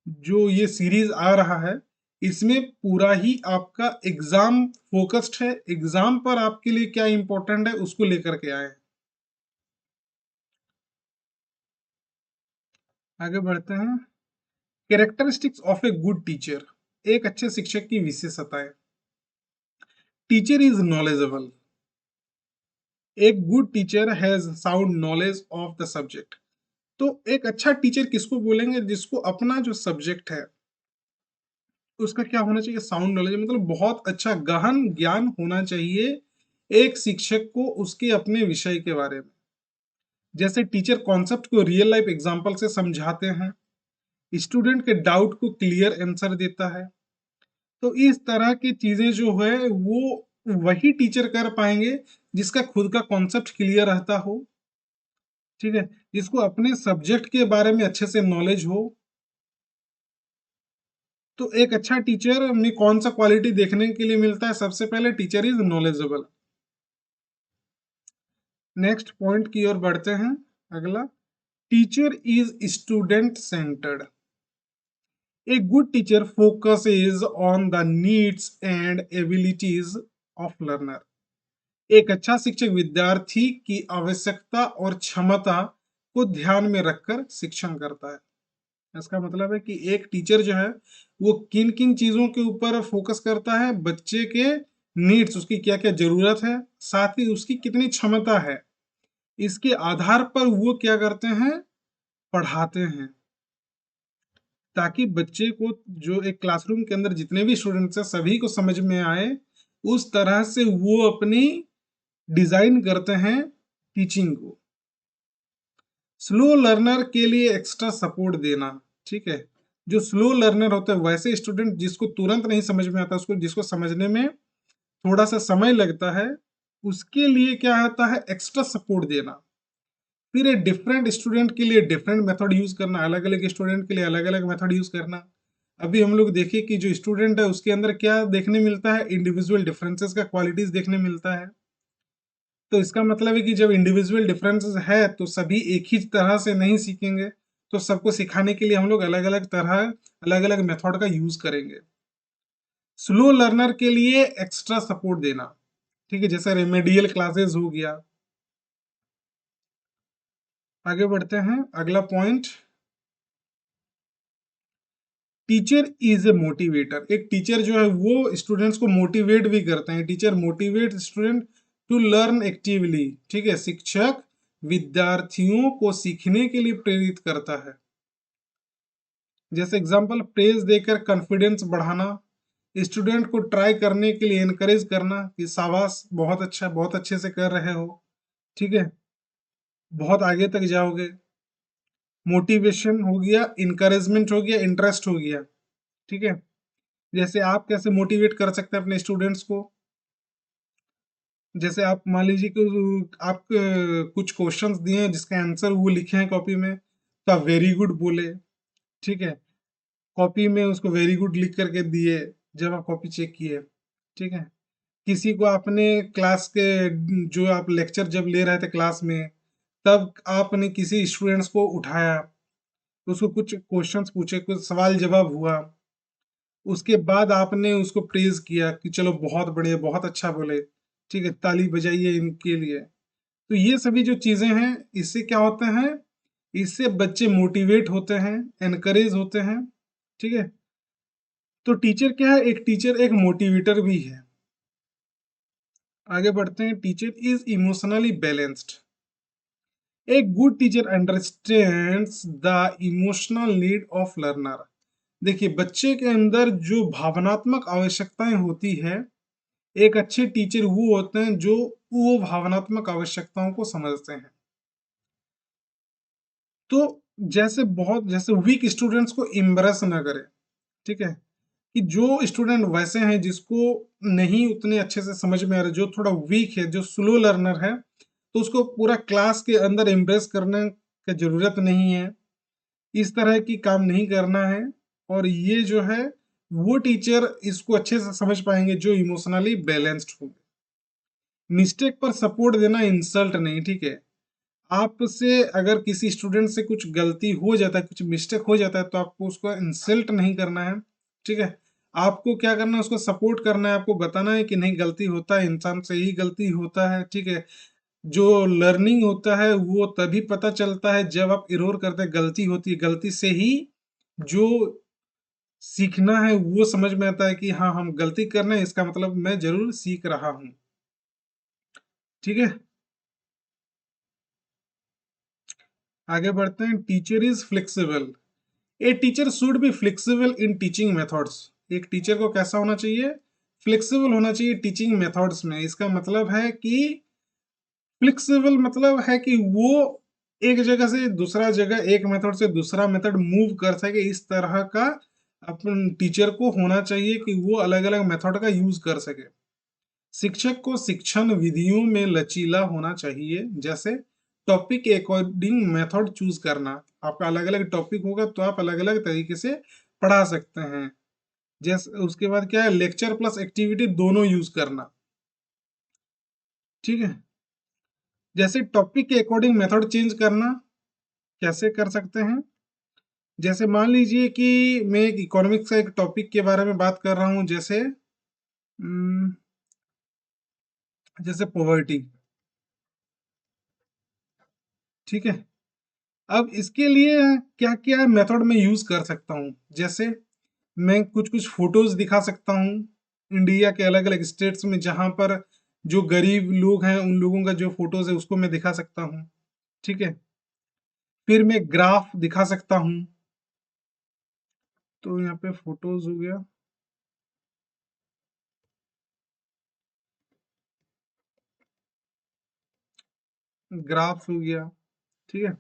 S1: जो ये सीरीज आ रहा है, इसमें पूरा ही आपका एग्जाम फोकस्ड है। एग्जाम पर आपके लिए क्या इंपॉर्टेंट है उसको लेकर के आए हैं। आगे बढ़ते हैं। Characteristics of a good teacher, एक अच्छे शिक्षक की विशेषताएं। Teacher is knowledgeable. एक good teacher has sound knowledge of the subject. तो एक अच्छा टीचर किसको बोलेंगे, जिसको अपना जो सब्जेक्ट है उसका क्या होना चाहिए, साउंड नॉलेज, मतलब बहुत अच्छा गहन ज्ञान होना चाहिए एक शिक्षक को उसके अपने विषय के बारे में। जैसे टीचर कॉन्सेप्ट को रियल लाइफ एग्जांपल से समझाते हैं, स्टूडेंट के डाउट को क्लियर आंसर देता है। तो इस तरह की चीजें जो है वो वही टीचर कर पाएंगे जिसका खुद का कॉन्सेप्ट क्लियर रहता हो। ठीक है, जिसको अपने सब्जेक्ट के बारे में अच्छे से नॉलेज हो। तो एक अच्छा टीचर में कौन सा क्वालिटी देखने के लिए मिलता है, सबसे पहले teacher is knowledgeable. Next point की ओर बढ़ते हैं। अगला, teacher is student centred. A good teacher focuses on the needs and abilities of learner. एक अच्छा शिक्षक विद्यार्थी की आवश्यकता और क्षमता को ध्यान में रखकर शिक्षण करता है। इसका मतलब है कि एक टीचर जो है वो किन किन चीजों के ऊपर फोकस करता है, बच्चे के नीड्स, उसकी क्या क्या जरूरत है, साथ ही उसकी कितनी क्षमता है, इसके आधार पर वो क्या करते हैं, पढ़ाते हैं, ताकि बच्चे को, जो एक क्लासरूम के अंदर जितने भी स्टूडेंट्स हैं सभी को समझ में आए। उस तरह से वो अपनी डिजाइन करते हैं टीचिंग को। स्लो लर्नर के लिए एक्स्ट्रा सपोर्ट देना, ठीक है। जो स्लो लर्नर होते हैं, वैसे स्टूडेंट जिसको तुरंत नहीं समझ में आता, उसको जिसको समझने में थोड़ा सा समय लगता है, उसके लिए क्या आता है, एक्स्ट्रा सपोर्ट देना। फिर एक डिफरेंट स्टूडेंट के लिए डिफरेंट मेथड यूज करना, अलग अलग स्टूडेंट के लिए अलग अलग मेथड यूज करना। अभी हम लोग देखिए कि जो स्टूडेंट है उसके अंदर क्या देखने मिलता है, इंडिविजुअल डिफरेंसेस का क्वालिटीज देखने मिलता है। तो इसका मतलब है कि जब इंडिविजुअल डिफरेंसेस है तो सभी एक ही तरह से नहीं सीखेंगे, तो सबको सिखाने के लिए हम लोग अलग अलग तरह, अलग अलग मेथड का यूज करेंगे। स्लो लर्नर के लिए एक्स्ट्रा सपोर्ट देना, ठीक है, जैसे रेमेडियल क्लासेस हो गया। आगे बढ़ते हैं, अगला point, teacher is a motivator. एक टीचर जो है वो स्टूडेंट्स को मोटिवेट भी करते हैं। Teacher motivate student to learn actively, ठीक है। शिक्षक विद्यार्थियों को सीखने के लिए प्रेरित करता है। जैसे एग्जांपल, प्रेज देकर कॉन्फिडेंस बढ़ाना, स्टूडेंट को ट्राई करने के लिए इनकरेज करना कि शाबाश, बहुत अच्छा, बहुत अच्छे से कर रहे हो, ठीक है, बहुत आगे तक जाओगे। मोटिवेशन हो गया, इनकरेजमेंट हो गया, इंटरेस्ट हो गया, ठीक है। जैसे आप कैसे मोटिवेट कर सकते हैं अपने स्टूडेंट्स को, जैसे आप मान लीजिए कि आप कुछ क्वेश्चंस दिए हैं जिसका आंसर वो लिखे हैं कॉपी में, तो आप वेरी गुड बोले, ठीक है। कॉपी में उसको वेरी गुड लिख करके दिए जब आप कॉपी चेक किए, ठीक है। किसी को आपने क्लास के, जो आप लेक्चर जब ले रहे थे क्लास में, तब आपने किसी स्टूडेंट्स को उठाया, उसको कुछ क्वेश्चंस पूछे, कुछ सवाल जवाब हुआ, उसके बाद आपने उसको प्रेज किया कि चलो बहुत बढ़िया, बहुत अच्छा बोले, ठीक है, ताली बजाइए इनके लिए। तो ये सभी जो चीजें हैं, इससे क्या होते हैं, इससे बच्चे मोटिवेट होते हैं, एनकरेज होते हैं, ठीक है। तो टीचर क्या है, एक टीचर एक मोटिवेटर भी है। आगे बढ़ते हैं, teacher is emotionally balanced. A good teacher understands the emotional need of learner. देखिए, बच्चे के अंदर जो भावनात्मक आवश्यकताएं होती है, एक अच्छे टीचर वो होते हैं जो वो भावनात्मक आवश्यकताओं को समझते हैं। तो जैसे वीक स्टूडेंट्स को इम्ब्रेस ना करें, ठीक है, कि जो स्टूडेंट वैसे हैं जिसको नहीं उतने अच्छे से समझ में आ रहा, जो थोड़ा वीक है, जो स्लो लर्नर है, तो उसको पूरा क्लास के अंदर इम्प्रेस करने की जरूरत नहीं है। इस तरह की काम नहीं करना है। और ये जो है, वो टीचर इसको अच्छे से समझ पाएंगे जो इमोशनली बैलेंस्ड होंगे। मिस्टेक पर सपोर्ट देना इंसल्ट नहीं, ठीक है। आपसे अगर किसी स्टूडेंट से कुछ गलती हो जाता है, कुछ मिस्टेक हो जाता है, तो आपको उसको इंसल्ट नहीं करना है, ठीक है। आपको क्या करना है, उसको सपोर्ट करना है, आपको बताना है कि नहीं, गलती होता है, इंसान से ही गलती होता है, ठीक है। जो लर्निंग होता है वो तभी पता चलता है जब आप इरोर करते हैं, गलती होती है, गलती से ही जो सीखना है वो समझ में आता है कि हाँ, हम गलती कर रहे हैं, इसका मतलब मैं जरूर सीख रहा हूँ, ठीक है। आगे बढ़ते हैं, teacher is flexible. A teacher should be flexible in teaching methods. एक टीचर को कैसा होना चाहिए, फ्लेक्सिबल होना चाहिए टीचिंग मेथड्स में। इसका मतलब है कि फ्लेक्सिबल मतलब है कि वो एक जगह से दूसरा जगह, एक मेथड से दूसरा मेथड मूव कर सके, इस तरह का अपन टीचर को होना चाहिए कि वो अलग अलग मेथड का यूज कर सके। शिक्षक को शिक्षण विधियों में लचीला होना चाहिए, जैसे टॉपिक के अकॉर्डिंग मेथड चूज करना। आपका अलग अलग टॉपिक होगा तो आप अलग अलग तरीके से पढ़ा सकते हैं। जैसे उसके बाद क्या है, लेक्चर प्लस एक्टिविटी दोनों यूज करना, ठीक है। जैसे टॉपिक के अकॉर्डिंग मेथड चेंज करना, कैसे कर सकते हैं, जैसे मान लीजिए कि मैं एक इकोनॉमिक्स का एक टॉपिक के बारे में बात कर रहा हूं, जैसे पॉवर्टी, ठीक है। अब इसके लिए क्या क्या मेथड में यूज कर सकता हूँ, जैसे मैं कुछ कुछ फोटोज दिखा सकता हूँ इंडिया के अलग अलग स्टेट्स में, जहां पर जो गरीब लोग हैं उन लोगों का जो फोटोज है उसको मैं दिखा सकता हूँ। ठीक है, फिर मैं ग्राफ दिखा सकता हूँ। तो यहाँ पे फोटोज हो गया, ग्राफ हो गया। ठीक है,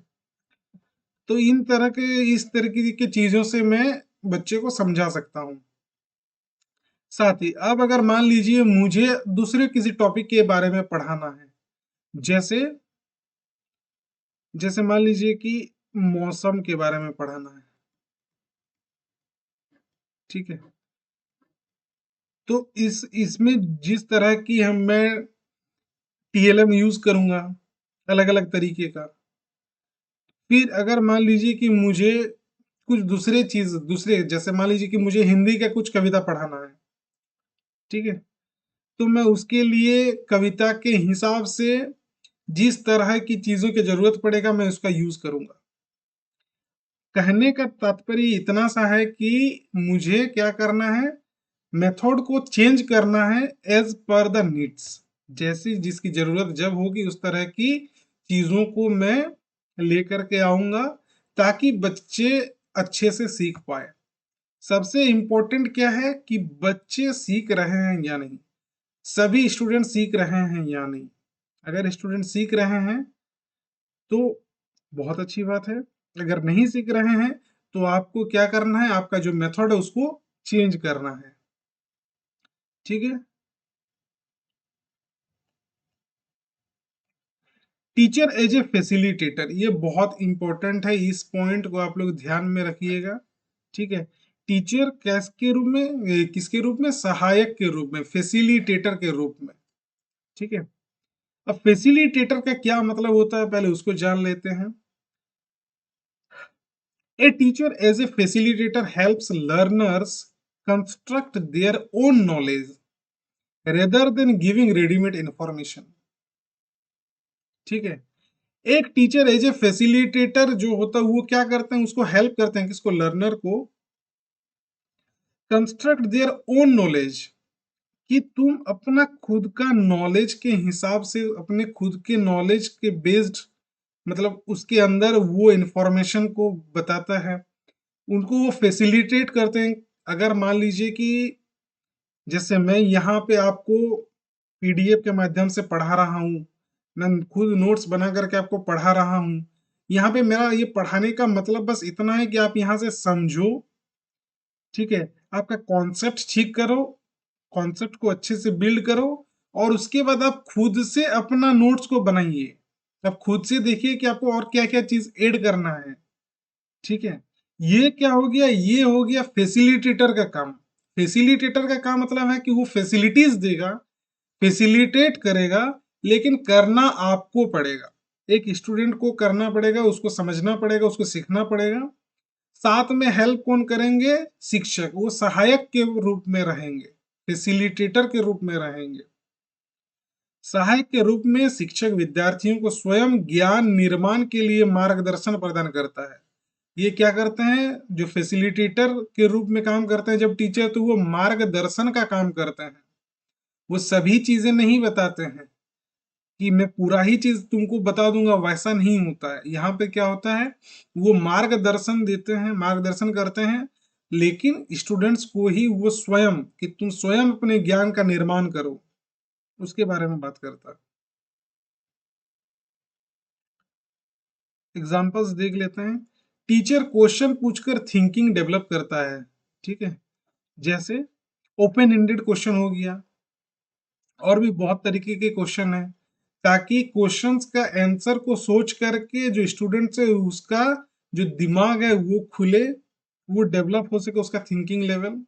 S1: तो इन तरह के इस तरीके की चीजों से मैं बच्चे को समझा सकता हूँ। साथ ही अब अगर मान लीजिए मुझे दूसरे किसी टॉपिक के बारे में पढ़ाना है, जैसे जैसे मान लीजिए कि मौसम के बारे में पढ़ाना है। ठीक है, तो इसमें जिस तरह की मैं टीएलएम यूज करूंगा अलग अलग तरीके का, फिर अगर मान लीजिए कि मुझे कुछ दूसरे जैसे मान लीजिए कि मुझे हिंदी का कुछ कविता पढ़ाना है। ठीक है, तो मैं उसके लिए कविता के हिसाब से जिस तरह की चीजों की जरूरत पड़ेगा मैं उसका यूज करूंगा। कहने का तात्पर्य इतना सा है कि मुझे क्या करना है, मेथड को चेंज करना है एज पर द नीड्स। जैसी जिसकी जरूरत जब होगी उस तरह की चीजों को मैं लेकर के आऊंगा, ताकि बच्चे अच्छे से सीख पाए। सबसे इम्पोर्टेंट क्या है कि बच्चे सीख रहे हैं या नहीं, सभी स्टूडेंट सीख रहे हैं या नहीं। अगर स्टूडेंट सीख रहे हैं तो बहुत अच्छी बात है, अगर नहीं सीख रहे हैं तो आपको क्या करना है, आपका जो मेथड है उसको चेंज करना है। ठीक है, टीचर एज ए फैसिलिटेटर, ये बहुत इंपॉर्टेंट है, इस पॉइंट को आप लोग ध्यान में रखिएगा। ठीक है, टीचर के रूप में, किसके रूप में, सहायक के रूप में, फैसिलिटेटर के रूप में। ठीक है, अब फैसिलिटेटर का क्या मतलब होता है पहले उसको जान लेते हैं। A teacher as a facilitator helps learners construct their own knowledge rather than giving ready-made information. ठीक है, एक टीचर एज ए फैसिलिटेटर जो होता है वो क्या करते हैं, उसको हेल्प करते हैं किसको, लर्नर को, कंस्ट्रक्ट देयर ओन नॉलेज, कि तुम अपना खुद का नॉलेज के हिसाब से, अपने खुद के नॉलेज के बेस्ड, मतलब उसके अंदर वो इंफॉर्मेशन को बताता है, उनको वो फैसिलिटेट करते हैं। अगर मान लीजिए कि जैसे मैं यहाँ पे आपको पीडीएफ के माध्यम से पढ़ा रहा हूँ, मैं खुद नोट्स बना करके आपको पढ़ा रहा हूँ, यहाँ पे मेरा ये पढ़ाने का मतलब बस इतना है कि आप यहाँ से समझो। ठीक है, आपका कॉन्सेप्ट ठीक करो, कॉन्सेप्ट को अच्छे से बिल्ड करो, और उसके बाद आप खुद से अपना नोट्स को बनाइए। आप खुद से देखिए कि आपको और क्या क्या चीज ऐड करना है। ठीक है, ये क्या हो गया, ये हो गया फैसिलिटेटर का काम। फैसिलिटेटर का काम मतलब है कि वो फैसिलिटीज देगा, फैसिलिटेट करेगा, लेकिन करना आपको पड़ेगा। एक स्टूडेंट को करना पड़ेगा, उसको समझना पड़ेगा, उसको सीखना पड़ेगा। साथ में हेल्प कौन करेंगे, शिक्षक, वो सहायक के रूप में रहेंगे, फैसिलिटेटर के रूप में रहेंगे। सहायक के रूप में शिक्षक विद्यार्थियों को स्वयं ज्ञान निर्माण के लिए मार्गदर्शन प्रदान करता है। ये क्या करते हैं, जो फैसिलिटेटर के रूप में काम करते हैं जब टीचर, तो वो मार्गदर्शन का काम करते हैं। वो सभी चीजें नहीं बताते हैं कि मैं पूरा ही चीज तुमको बता दूंगा, वैसा नहीं होता है। यहाँ पे क्या होता है, वो मार्गदर्शन देते हैं, मार्गदर्शन करते हैं, लेकिन स्टूडेंट्स को ही वो स्वयं, कि तुम स्वयं अपने ज्ञान का निर्माण करो, उसके बारे में बात करता है। एग्जाम्पल्स देख लेते हैं। टीचर क्वेश्चन पूछकर थिंकिंग डेवलप करता है। ठीक है, जैसे ओपन एंडेड क्वेश्चन हो गया, और भी बहुत तरीके के क्वेश्चन है, ताकि क्वेश्चंस का आंसर को सोच करके जो स्टूडेंट है उसका जो दिमाग है वो खुले, वो डेवलप हो सके, उसका थिंकिंग लेवल।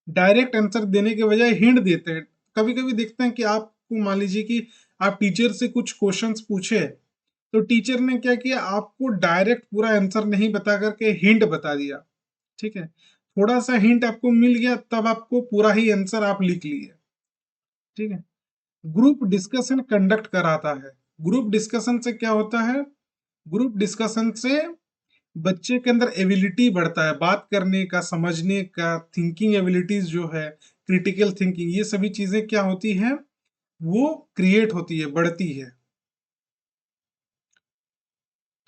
S1: डायरेक्ट आंसर देने के बजाय हिंट देते हैं। कभी कभी देखते हैं कि आपको मान लीजिए कि आप टीचर से कुछ क्वेश्चंस पूछे, तो टीचर ने क्या किया, आपको डायरेक्ट पूरा आंसर नहीं बता करके हिंट बता दिया। ठीक है, थोड़ा सा हिंट आपको मिल गया, तब आपको पूरा ही आंसर आप लिख लिए। ठीक है, ग्रुप डिस्कशन कंडक्ट कराता है। ग्रुप डिस्कशन से क्या होता है, ग्रुप डिस्कशन से बच्चे के अंदर एबिलिटी बढ़ता है, बात करने का, समझने का, थिंकिंग एबिलिटीज जो है, क्रिटिकल थिंकिंग, ये सभी चीजें क्या होती हैं, वो क्रिएट होती है, बढ़ती है।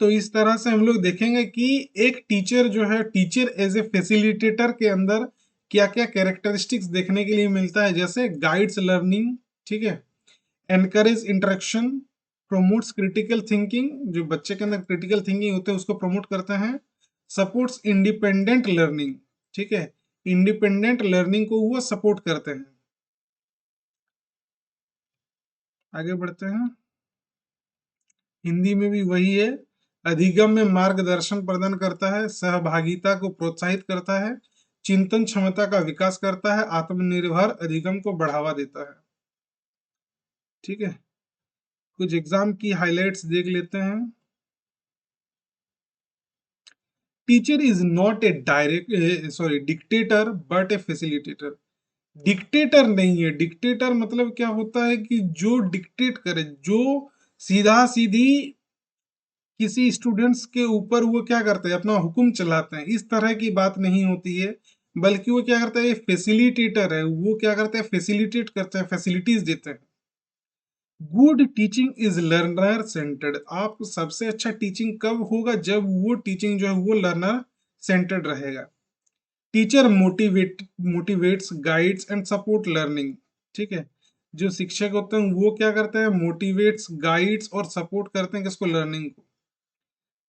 S1: तो इस तरह से हम लोग देखेंगे कि एक टीचर जो है, टीचर एज ए फैसिलिटेटर के अंदर क्या क्या कैरेक्टरिस्टिक्स देखने के लिए मिलता है, जैसे गाइड्स लर्निंग, ठीक है, encourage interaction, promotes critical thinking, जो बच्चे के अंदर क्रिटिकल थिंकिंग होते हैं उसको प्रमोट करते हैं, सपोर्ट्स इंडिपेंडेंट लर्निंग, ठीक है, इंडिपेंडेंट लर्निंग को वो सपोर्ट करते हैं। आगे बढ़ते हैं, हिंदी में भी वही है। अधिगम में मार्गदर्शन प्रदान करता है, सहभागिता को प्रोत्साहित करता है, चिंतन क्षमता का विकास करता है, आत्मनिर्भर अधिगम को बढ़ावा देता है। ठीक है, कुछ एग्जाम की हाइलाइट्स देख लेते हैं। Teacher is not a direct dictator but A facilitator. Dictator नहीं है, डिक्टेटर मतलब क्या होता है कि जो डिक्टेट करे, जो सीधा सीधी किसी स्टूडेंट्स के ऊपर वो क्या करते हैं, अपना हुक्म चलाते हैं, इस तरह की बात नहीं होती है। बल्कि वो क्या करता है, फैसिलिटेटर है, वो क्या करते हैं, फैसिलिटेट करते हैं, फैसिलिटीज देते हैं। Good teaching is learner centred. आप सबसे अच्छा टीचिंग कब होगा, जब वो टीचिंग जो है वो लर्नर सेंटर्ड रहेगा। Teacher motivates guides and support learning. ठीक है, जो शिक्षक होते हैं वो क्या करते हैं, मोटिवेट्स गाइड्स और सपोर्ट करते हैं किसको, लर्निंग को।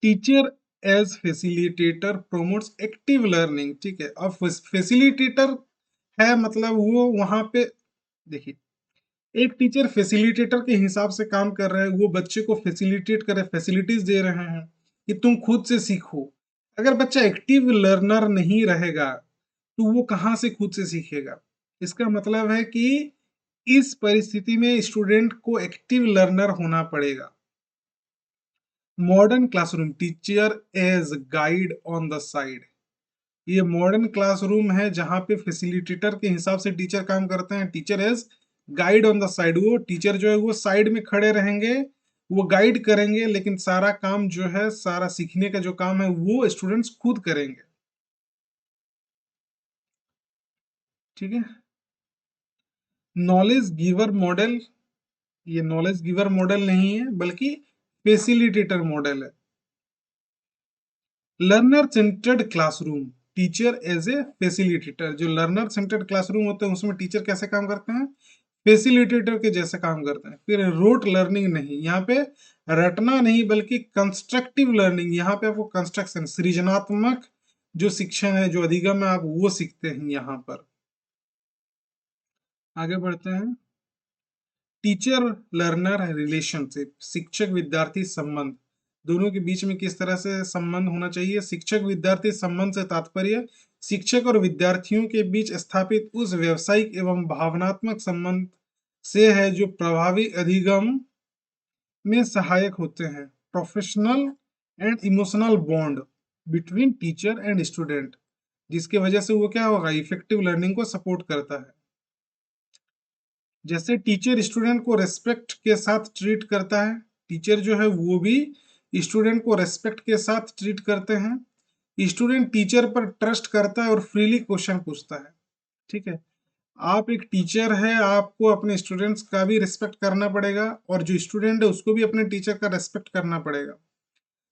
S1: Teacher as facilitator promotes active learning. ठीक है, अब फैसिलिटेटर है मतलब वो वहां पे, देखिए, एक टीचर फैसिलिटेटर के हिसाब से काम कर रहे हैं, वो बच्चे को फैसिलिटेट कर रहे, फैसिलिटीज दे रहे हैं कि तुम खुद से सीखो। अगर बच्चा एक्टिव लर्नर नहीं रहेगा तो वो कहाँ से खुद से सीखेगा। इसका मतलब है कि इस परिस्थिति में स्टूडेंट को एक्टिव लर्नर होना पड़ेगा। Modern classroom, teacher as guide on the side. ये मॉडर्न क्लासरूम है जहां पे फैसिलिटेटर के हिसाब से टीचर काम करते हैं, teacher as guide on the side. वो टीचर जो है वो साइड में खड़े रहेंगे, वो गाइड करेंगे, लेकिन सारा काम जो है, सारा सीखने का जो काम है वो स्टूडेंट्स खुद करेंगे। ठीक है, नॉलेज गिवर मॉडल, ये नॉलेज गिवर मॉडल नहीं है बल्कि फैसिलिटेटर मॉडल है। Learner centred classroom, teacher as a facilitator. जो लर्नर सेंटर्ड क्लासरूम होते हैं उसमें टीचर कैसे काम करते हैं, फैसिलिटेटर के जैसे काम करते हैं। फिर रोट लर्निंग नहीं, यहाँ पे रटना नहीं बल्कि कंस्ट्रक्टिव लर्निंग, यहाँ पे आपको कंस्ट्रक्शन, सृजनात्मक जो शिक्षण है, जो अधिगम है, आप वो सीखते हैं यहाँ पर। आगे बढ़ते हैं, टीचर लर्नर रिलेशनशिप, शिक्षक विद्यार्थी संबंध, दोनों के बीच में किस तरह से संबंध होना चाहिए। शिक्षक विद्यार्थी संबंध से तात्पर्य शिक्षक और विद्यार्थियों के बीच स्थापित उस व्यवसायिक एवं भावनात्मक संबंध से है जो प्रभावी अधिगम में सहायक होते हैं। Professional and emotional bond between teacher and student, जिसकी वजह से वो क्या होगा, इफेक्टिव लर्निंग को सपोर्ट करता है। जैसे टीचर स्टूडेंट को रेस्पेक्ट के साथ ट्रीट करता है, टीचर जो है वो भी स्टूडेंट को रेस्पेक्ट के साथ ट्रीट करते हैं। स्टूडेंट टीचर पर ट्रस्ट करता है और फ्रीली क्वेश्चन पूछता है। ठीक है, आप एक टीचर है, आपको अपने स्टूडेंट्स का भी रिस्पेक्ट करना पड़ेगा और जो स्टूडेंट है उसको भी अपने टीचर का रेस्पेक्ट करना पड़ेगा।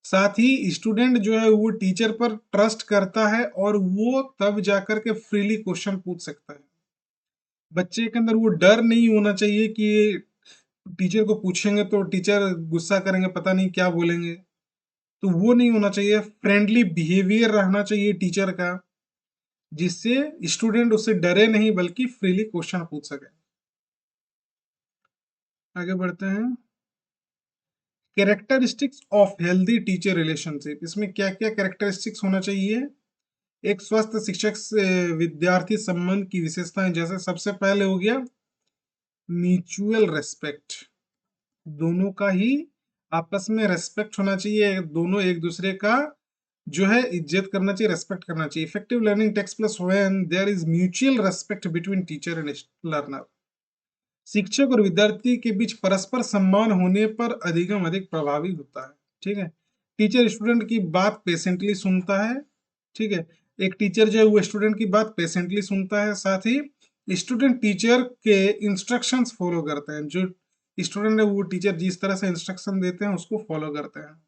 S1: साथ ही स्टूडेंट जो है वो टीचर पर ट्रस्ट करता है और वो तब जाकर के फ्रीली क्वेश्चन पूछ सकता है। बच्चे के अंदर वो डर नहीं होना चाहिए कि टीचर को पूछेंगे तो टीचर गुस्सा करेंगे, पता नहीं क्या बोलेंगे, तो वो नहीं होना चाहिए। फ्रेंडली बिहेवियर रहना चाहिए टीचर का, जिससे स्टूडेंट उससे डरे नहीं बल्कि फ्रीली क्वेश्चन पूछ सके। आगे बढ़ते हैं, characteristics of healthy teacher relationship, इसमें क्या क्या कैरेक्टरिस्टिक्स होना चाहिए। एक स्वस्थ शिक्षक से विद्यार्थी संबंध की विशेषताएं, जैसे सबसे पहले हो गया म्यूचुअल रेस्पेक्ट, दोनों का ही आपस में रेस्पेक्ट होना चाहिए, दोनों एक दूसरे का जो है इज्जत करना चाहिए, रेस्पेक्ट करना चाहिए। Effective learning takes place when there is mutual respect between teacher and learner. शिक्षक और विद्यार्थी के बीच परस्पर सम्मान होने पर अधिगम अधिक प्रभावी होता है। ठीक है, टीचर स्टूडेंट की बात पेशेंटली सुनता है, ठीक है। एक टीचर जो है वो स्टूडेंट की बात पेशेंटली सुनता है, साथ ही स्टूडेंट टीचर के इंस्ट्रक्शंस फॉलो करते हैं। जो स्टूडेंट है वो टीचर जिस तरह से इंस्ट्रक्शन देते हैं उसको फॉलो करते हैं।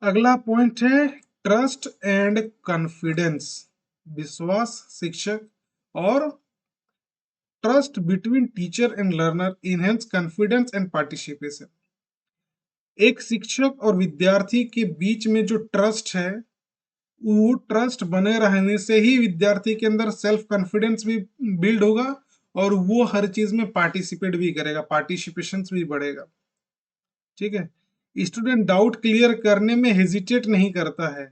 S1: अगला पॉइंट है ट्रस्ट एंड कॉन्फिडेंस। विश्वास शिक्षक और trust between teacher and learner enhance confidence and participation. एक शिक्षक और विद्यार्थी के बीच में जो ट्रस्ट है, वो ट्रस्ट बने रहने से ही विद्यार्थी के अंदर सेल्फ कॉन्फिडेंस भी बिल्ड होगा और वो हर चीज में पार्टिसिपेट भी करेगा, पार्टिसिपेशन भी बढ़ेगा, ठीक है। स्टूडेंट डाउट क्लियर करने में हेजिटेट नहीं करता है।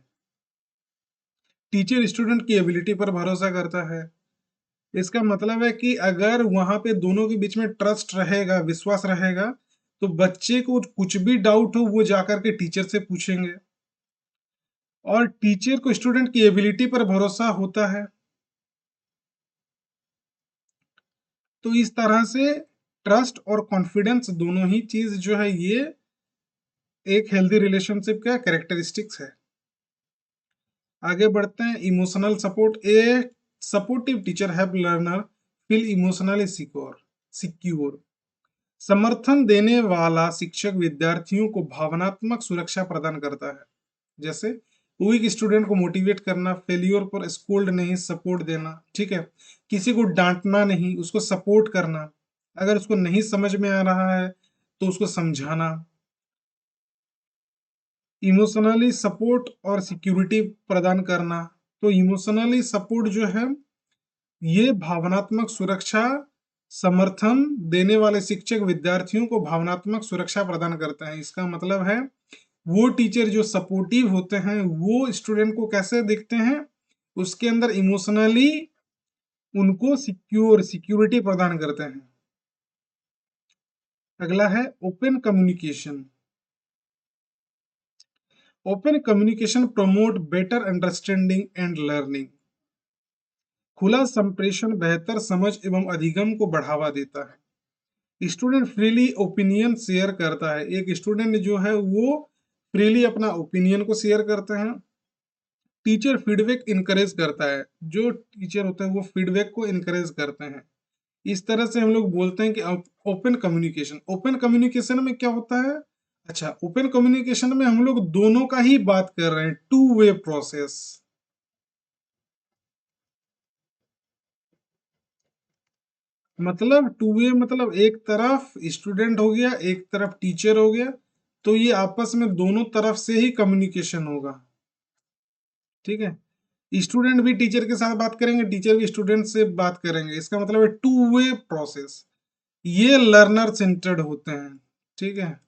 S1: टीचर स्टूडेंट की एबिलिटी पर भरोसा करता है। इसका मतलब है कि अगर वहां पे दोनों के बीच में ट्रस्ट रहेगा, विश्वास रहेगा, तो बच्चे को कुछ भी डाउट हो वो जाकर के टीचर से पूछेंगे। और टीचर को स्टूडेंट की एबिलिटी पर भरोसा होता है। तो इस तरह से ट्रस्ट और कॉन्फिडेंस दोनों ही चीज जो है ये एक हेल्दी रिलेशनशिप का कैरेक्टरिस्टिक्स है। आगे बढ़ते हैं। Emotional support. A supportive teacher help learner feel emotionally secure. समर्थन देने वाला शिक्षक विद्यार्थियों को भावनात्मक सुरक्षा प्रदान करता है। जैसे वीक स्टूडेंट को मोटिवेट करना, फेलियर पर स्कोल्ड नहीं, सपोर्ट देना, ठीक है। किसी को डांटना नहीं, उसको सपोर्ट करना। अगर उसको नहीं समझ में आ रहा है तो उसको समझाना। इमोशनली सपोर्ट और सिक्योरिटी प्रदान करना। तो इमोशनली सपोर्ट जो है ये भावनात्मक सुरक्षा, समर्थन देने वाले शिक्षक विद्यार्थियों को भावनात्मक सुरक्षा प्रदान करते हैं। इसका मतलब है वो टीचर जो सपोर्टिव होते हैं वो स्टूडेंट को कैसे देखते हैं, उसके अंदर इमोशनली उनको सिक्योरिटी प्रदान करते हैं। अगला है open communication. Open communication promote better understanding and learning. खुला संप्रेषण बेहतर समझ एवं अधिगम को बढ़ावा देता है। स्टूडेंट फ्रीली ओपिनियन शेयर करता है। एक स्टूडेंट जो है वो फ्रीली अपना ओपिनियन को शेयर करते हैं। टीचर फीडबैक इनकरेज करता है। जो टीचर होता है वो फीडबैक को इनकरेज करते हैं। इस तरह से हम लोग बोलते हैं कि ओपन कम्युनिकेशन। ओपन कम्युनिकेशन में क्या होता है? अच्छा, ओपन कम्युनिकेशन में हम लोग दोनों का ही बात कर रहे हैं, टू वे प्रोसेस। मतलब टू वे मतलब एक तरफ स्टूडेंट हो गया, एक तरफ टीचर हो गया, तो ये आपस में दोनों तरफ से ही कम्युनिकेशन होगा, ठीक है। स्टूडेंट भी टीचर के साथ बात करेंगे, टीचर भी स्टूडेंट से बात करेंगे। इसका मतलब है टू वे प्रोसेस। ये लर्नर सेंटर्ड होते हैं, ठीक है।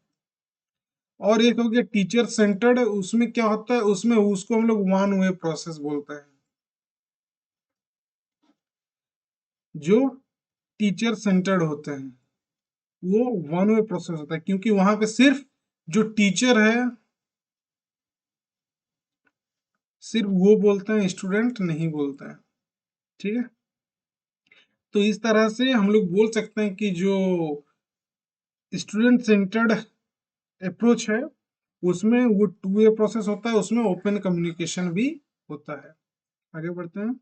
S1: और एक हो गया टीचर सेंटर्ड। उसमें क्या होता है, उसमें उसको हम लोग वन वे प्रोसेस बोलते हैं। जो टीचर सेंटर्ड होते हैं वो वन वे प्रोसेस होता है, क्योंकि वहां पे सिर्फ जो टीचर है सिर्फ वो बोलते हैं, स्टूडेंट नहीं बोलते हैं, ठीक है। तो इस तरह से हम लोग बोल सकते हैं कि जो स्टूडेंट सेंटर्ड अप्रोच है उसमें वो टू वे प्रोसेस होता है, उसमें ओपन कम्युनिकेशन भी होता है। आगे बढ़ते हैं।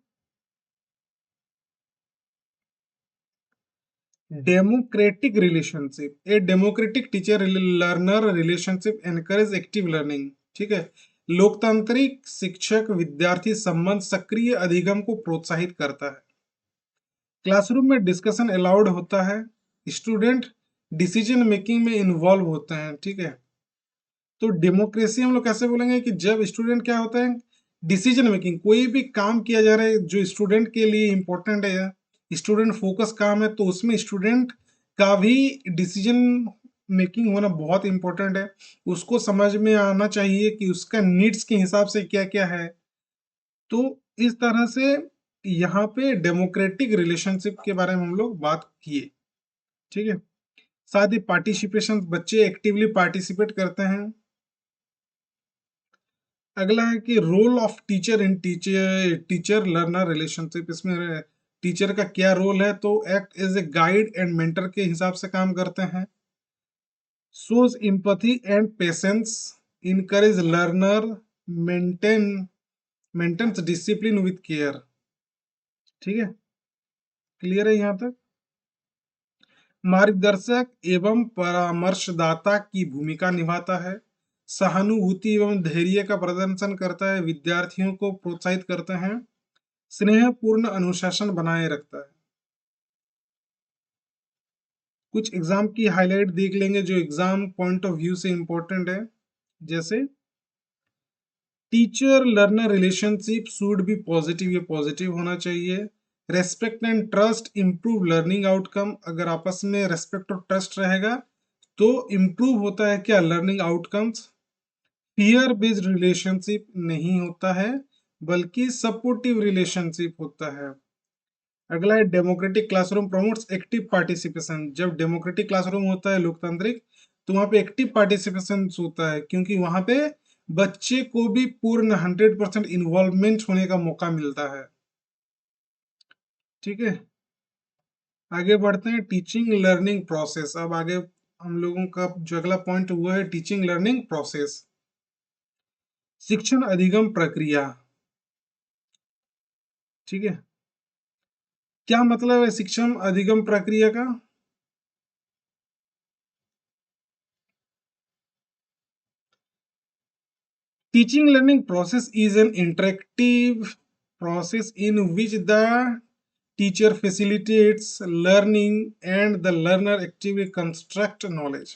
S1: Democratic relationship. A democratic teacher learner relationship encourage active learning, ठीक है। लोकतांत्रिक शिक्षक विद्यार्थी संबंध सक्रिय अधिगम को प्रोत्साहित करता है। क्लासरूम में डिस्कशन अलाउड होता है। स्टूडेंट डिसीजन मेकिंग में इन्वॉल्व होते हैं, ठीक है। तो डेमोक्रेसी हम लोग कैसे बोलेंगे कि जब स्टूडेंट क्या होता है, डिसीजन मेकिंग, कोई भी काम किया जा रहा है जो स्टूडेंट के लिए इंपॉर्टेंट है, स्टूडेंट फोकस काम है, तो उसमें स्टूडेंट का भी डिसीजन मेकिंग होना बहुत इंपॉर्टेंट है। उसको समझ में आना चाहिए कि उसका नीड्स के हिसाब से क्या क्या है। तो इस तरह से यहाँ पे डेमोक्रेटिक रिलेशनशिप के बारे में हम लोग बात किए, ठीक है। साथ ही पार्टिसिपेशन, बच्चे एक्टिवली पार्टिसिपेट करते हैं। अगला है कि role of teacher in teacher learner relationship. इसमें टीचर का क्या रोल है, तो act as a guide and mentor के हिसाब से काम करते हैं। shows empathy and patience, encourage learner, maintain maintains discipline with care। ठीक है, क्लियर है यहाँ तक? मार्गदर्शक एवं परामर्शदाता की भूमिका निभाता है, सहानुभूति एवं धैर्य का प्रदर्शन करता है, विद्यार्थियों को प्रोत्साहित करते हैं, स्नेहपूर्ण अनुशासन बनाए रखता है। कुछ एग्जाम की हाईलाइट देख लेंगे जो एग्जाम पॉइंट ऑफ व्यू से इंपॉर्टेंट है। जैसे teacher learner relationship should be positive, ये पॉजिटिव होना चाहिए। Respect and trust improve learning outcome, अगर आपस में रेस्पेक्ट और ट्रस्ट रहेगा तो इंप्रूव होता है क्या, learning outcomes. Fear based relationship नहीं होता है बल्कि सपोर्टिव रिलेशनशिप होता है। अगला है democratic classroom promotes active participation. जब डेमोक्रेटिक क्लासरूम होता है लोकतांत्रिक, तो वहां पे एक्टिव पार्टिसिपेशन होता है, क्योंकि वहां पे बच्चे को भी पूर्ण 100% इन्वॉल्वमेंट होने का मौका मिलता है। ठीक है, आगे बढ़ते हैं टीचिंग लर्निंग प्रोसेस। अब आगे हम लोगों का जो अगला पॉइंट हुआ है टीचिंग लर्निंग प्रोसेस, शिक्षण अधिगम प्रक्रिया। ठीक है, क्या मतलब है शिक्षण अधिगम प्रक्रिया का? Teaching learning process is an interactive process in which the teacher facilitates learning and the learner actively construct knowledge।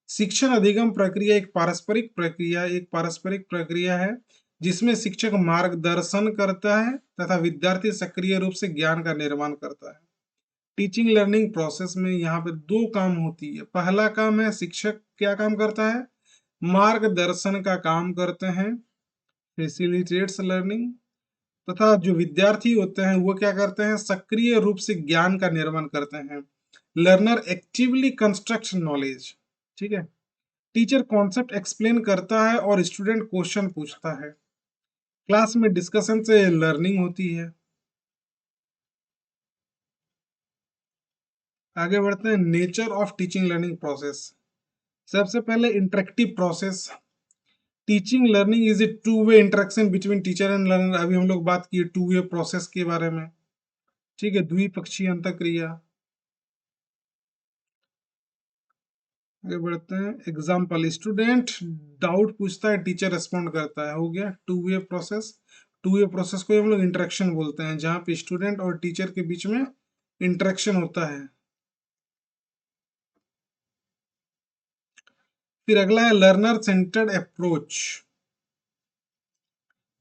S1: शिक्षण अधिगम प्रक्रिया एक पारस्परिक प्रक्रिया है जिसमें शिक्षक मार्गदर्शन करता है तथा विद्यार्थी सक्रिय रूप से ज्ञान का निर्माण करता है। टीचिंग लर्निंग प्रोसेस में यहाँ पे दो काम होती है। पहला काम है शिक्षक क्या काम करता है, मार्गदर्शन का काम करते हैं, फैसिलिटेट्स लर्निंग, तथा जो विद्यार्थी होते हैं वो क्या करते हैं, सक्रिय रूप से ज्ञान का निर्माण करते हैं, लर्नर एक्टिवली कंस्ट्रक्ट नॉलेज। ठीक है, टीचर कॉन्सेप्ट एक्सप्लेन करता है और स्टूडेंट क्वेश्चन पूछता है, क्लास में डिस्कशन से लर्निंग होती है। आगे बढ़ते हैं nature of teaching learning process. सबसे पहले interactive process. Teaching learning is A two way interaction between teacher and learner. अभी हम लोग बात किए टू वे प्रोसेस के बारे में। ठीक है, द्विपक्षीय अंतःक्रिया। आगे बढ़ते हैं एग्जाम्पल, स्टूडेंट डाउट पूछता है, टीचर रेस्पॉन्ड करता है, हो गया two way process. Two way process को हम लोग इंटरेक्शन बोलते हैं, जहां पे स्टूडेंट और टीचर के बीच में इंटरेक्शन होता है। फिर अगला है लर्नर सेंटर्ड अप्रोच,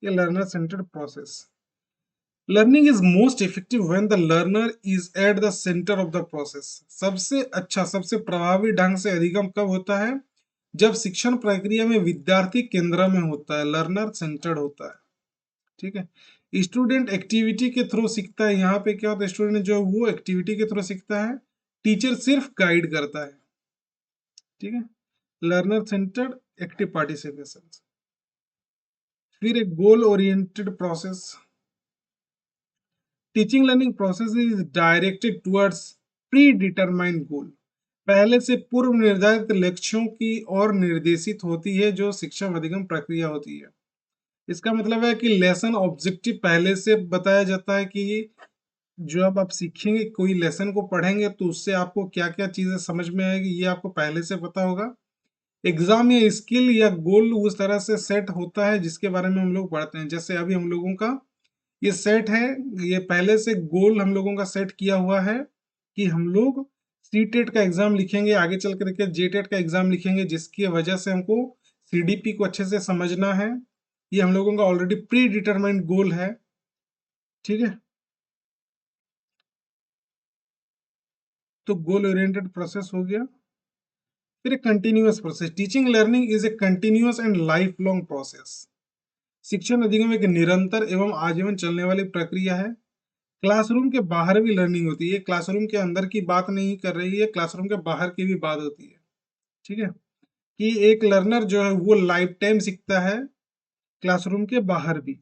S1: ये learner centred process. Learning is most effective when the learner is at the centre of the process. सबसे अच्छा, सबसे प्रभावी ढंग से अधिगम कब होता है, जब शिक्षण प्रक्रिया में विद्यार्थी केंद्र में होता है, लर्नर सेंटर्ड होता है। ठीक है, स्टूडेंट एक्टिविटी के थ्रू सीखता है। यहाँ पे क्या होता है, स्टूडेंट जो वो एक्टिविटी के थ्रू सीखता है, टीचर सिर्फ गाइड करता है। ठीक है, लर्नर सेंटर्ड एक्टिव पार्टिसिपेशन। फिर एक goal oriented process. Teaching learning process is directed towards predetermined goal. पहले से पूर्व निर्धारित लक्ष्यों की ओर निर्देशित होती है जो शिक्षण अधिगम प्रक्रिया होती है। इसका मतलब है कि लेसन ऑब्जेक्टिव पहले से बताया जाता है कि जो अब आप सीखेंगे, कोई लेसन को पढ़ेंगे तो उससे आपको क्या क्या चीजें समझ में आएगी ये आपको पहले से पता होगा। एग्जाम या स्किल या गोल उस तरह से सेट होता है जिसके बारे में हम लोग पढ़ते हैं। जैसे अभी हम लोगों का ये सेट है, ये पहले से गोल हम लोगों का सेट किया हुआ है कि हम लोग सी टेट का एग्जाम लिखेंगे, आगे चल के देखिए जे टेट का एग्जाम लिखेंगे, जिसकी वजह से हमको सीडीपी को अच्छे से समझना है। ये हम लोगों का ऑलरेडी प्री डिटरमाइंड गोल है। ठीक है, तो गोल ओरिएंटेड प्रोसेस हो गया। फिर एक continuous process. Teaching learning is A continuous and life long process. शिक्षण अधिगम एक निरंतर एवं आजीवन चलने वाली प्रक्रिया है। क्लासरूम के बाहर भी लर्निंग होती है, क्लासरूम के अंदर की बात नहीं कर रही है, क्लासरूम के बाहर की भी बात होती है। ठीक है, कि एक लर्नर जो है वो लाइफ टाइम सीखता है, क्लासरूम के बाहर भी।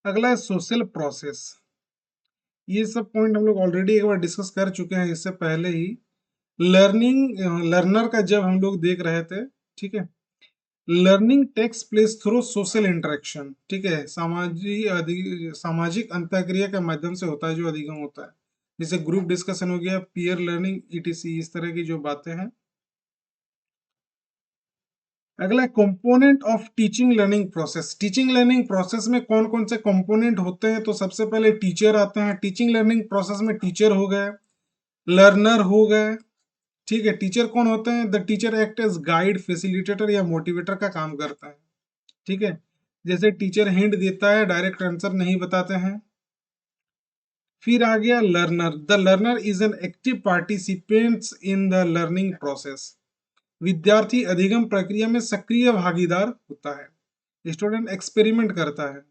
S1: अगला है सोशल प्रोसेस। ये सब पॉइंट हम लोग ऑलरेडी एक बार डिस्कस कर चुके हैं इससे पहले ही। लर्नर का जब हम लोग देख रहे थे, ठीक है, learning takes place through social interaction, ठीक है, सामाजिक अंतःक्रिया के माध्यम से होता है जो अधिगम होता है, जैसे ग्रुप डिस्कशन हो गया, पीयर लर्निंग, ईटीसी, इस तरह की जो बातें हैं। अगला component of teaching learning process. Teaching learning process में कौन कौन से कंपोनेंट होते हैं? तो सबसे पहले टीचर आते हैं। टीचिंग लर्निंग प्रोसेस में टीचर हो गए, लर्नर हो गए, ठीक है। टीचर कौन होते हैं? The teacher act as guide, facilitator या मोटिवेटर का काम करता है, ठीक है। जैसे टीचर हिंट देता है, डायरेक्ट आंसर नहीं बताते हैं। फिर आ गया learner. The learner is an active participants in the learning process. विद्यार्थी अधिगम प्रक्रिया में सक्रिय भागीदार होता है, स्टूडेंट एक्सपेरिमेंट करता है।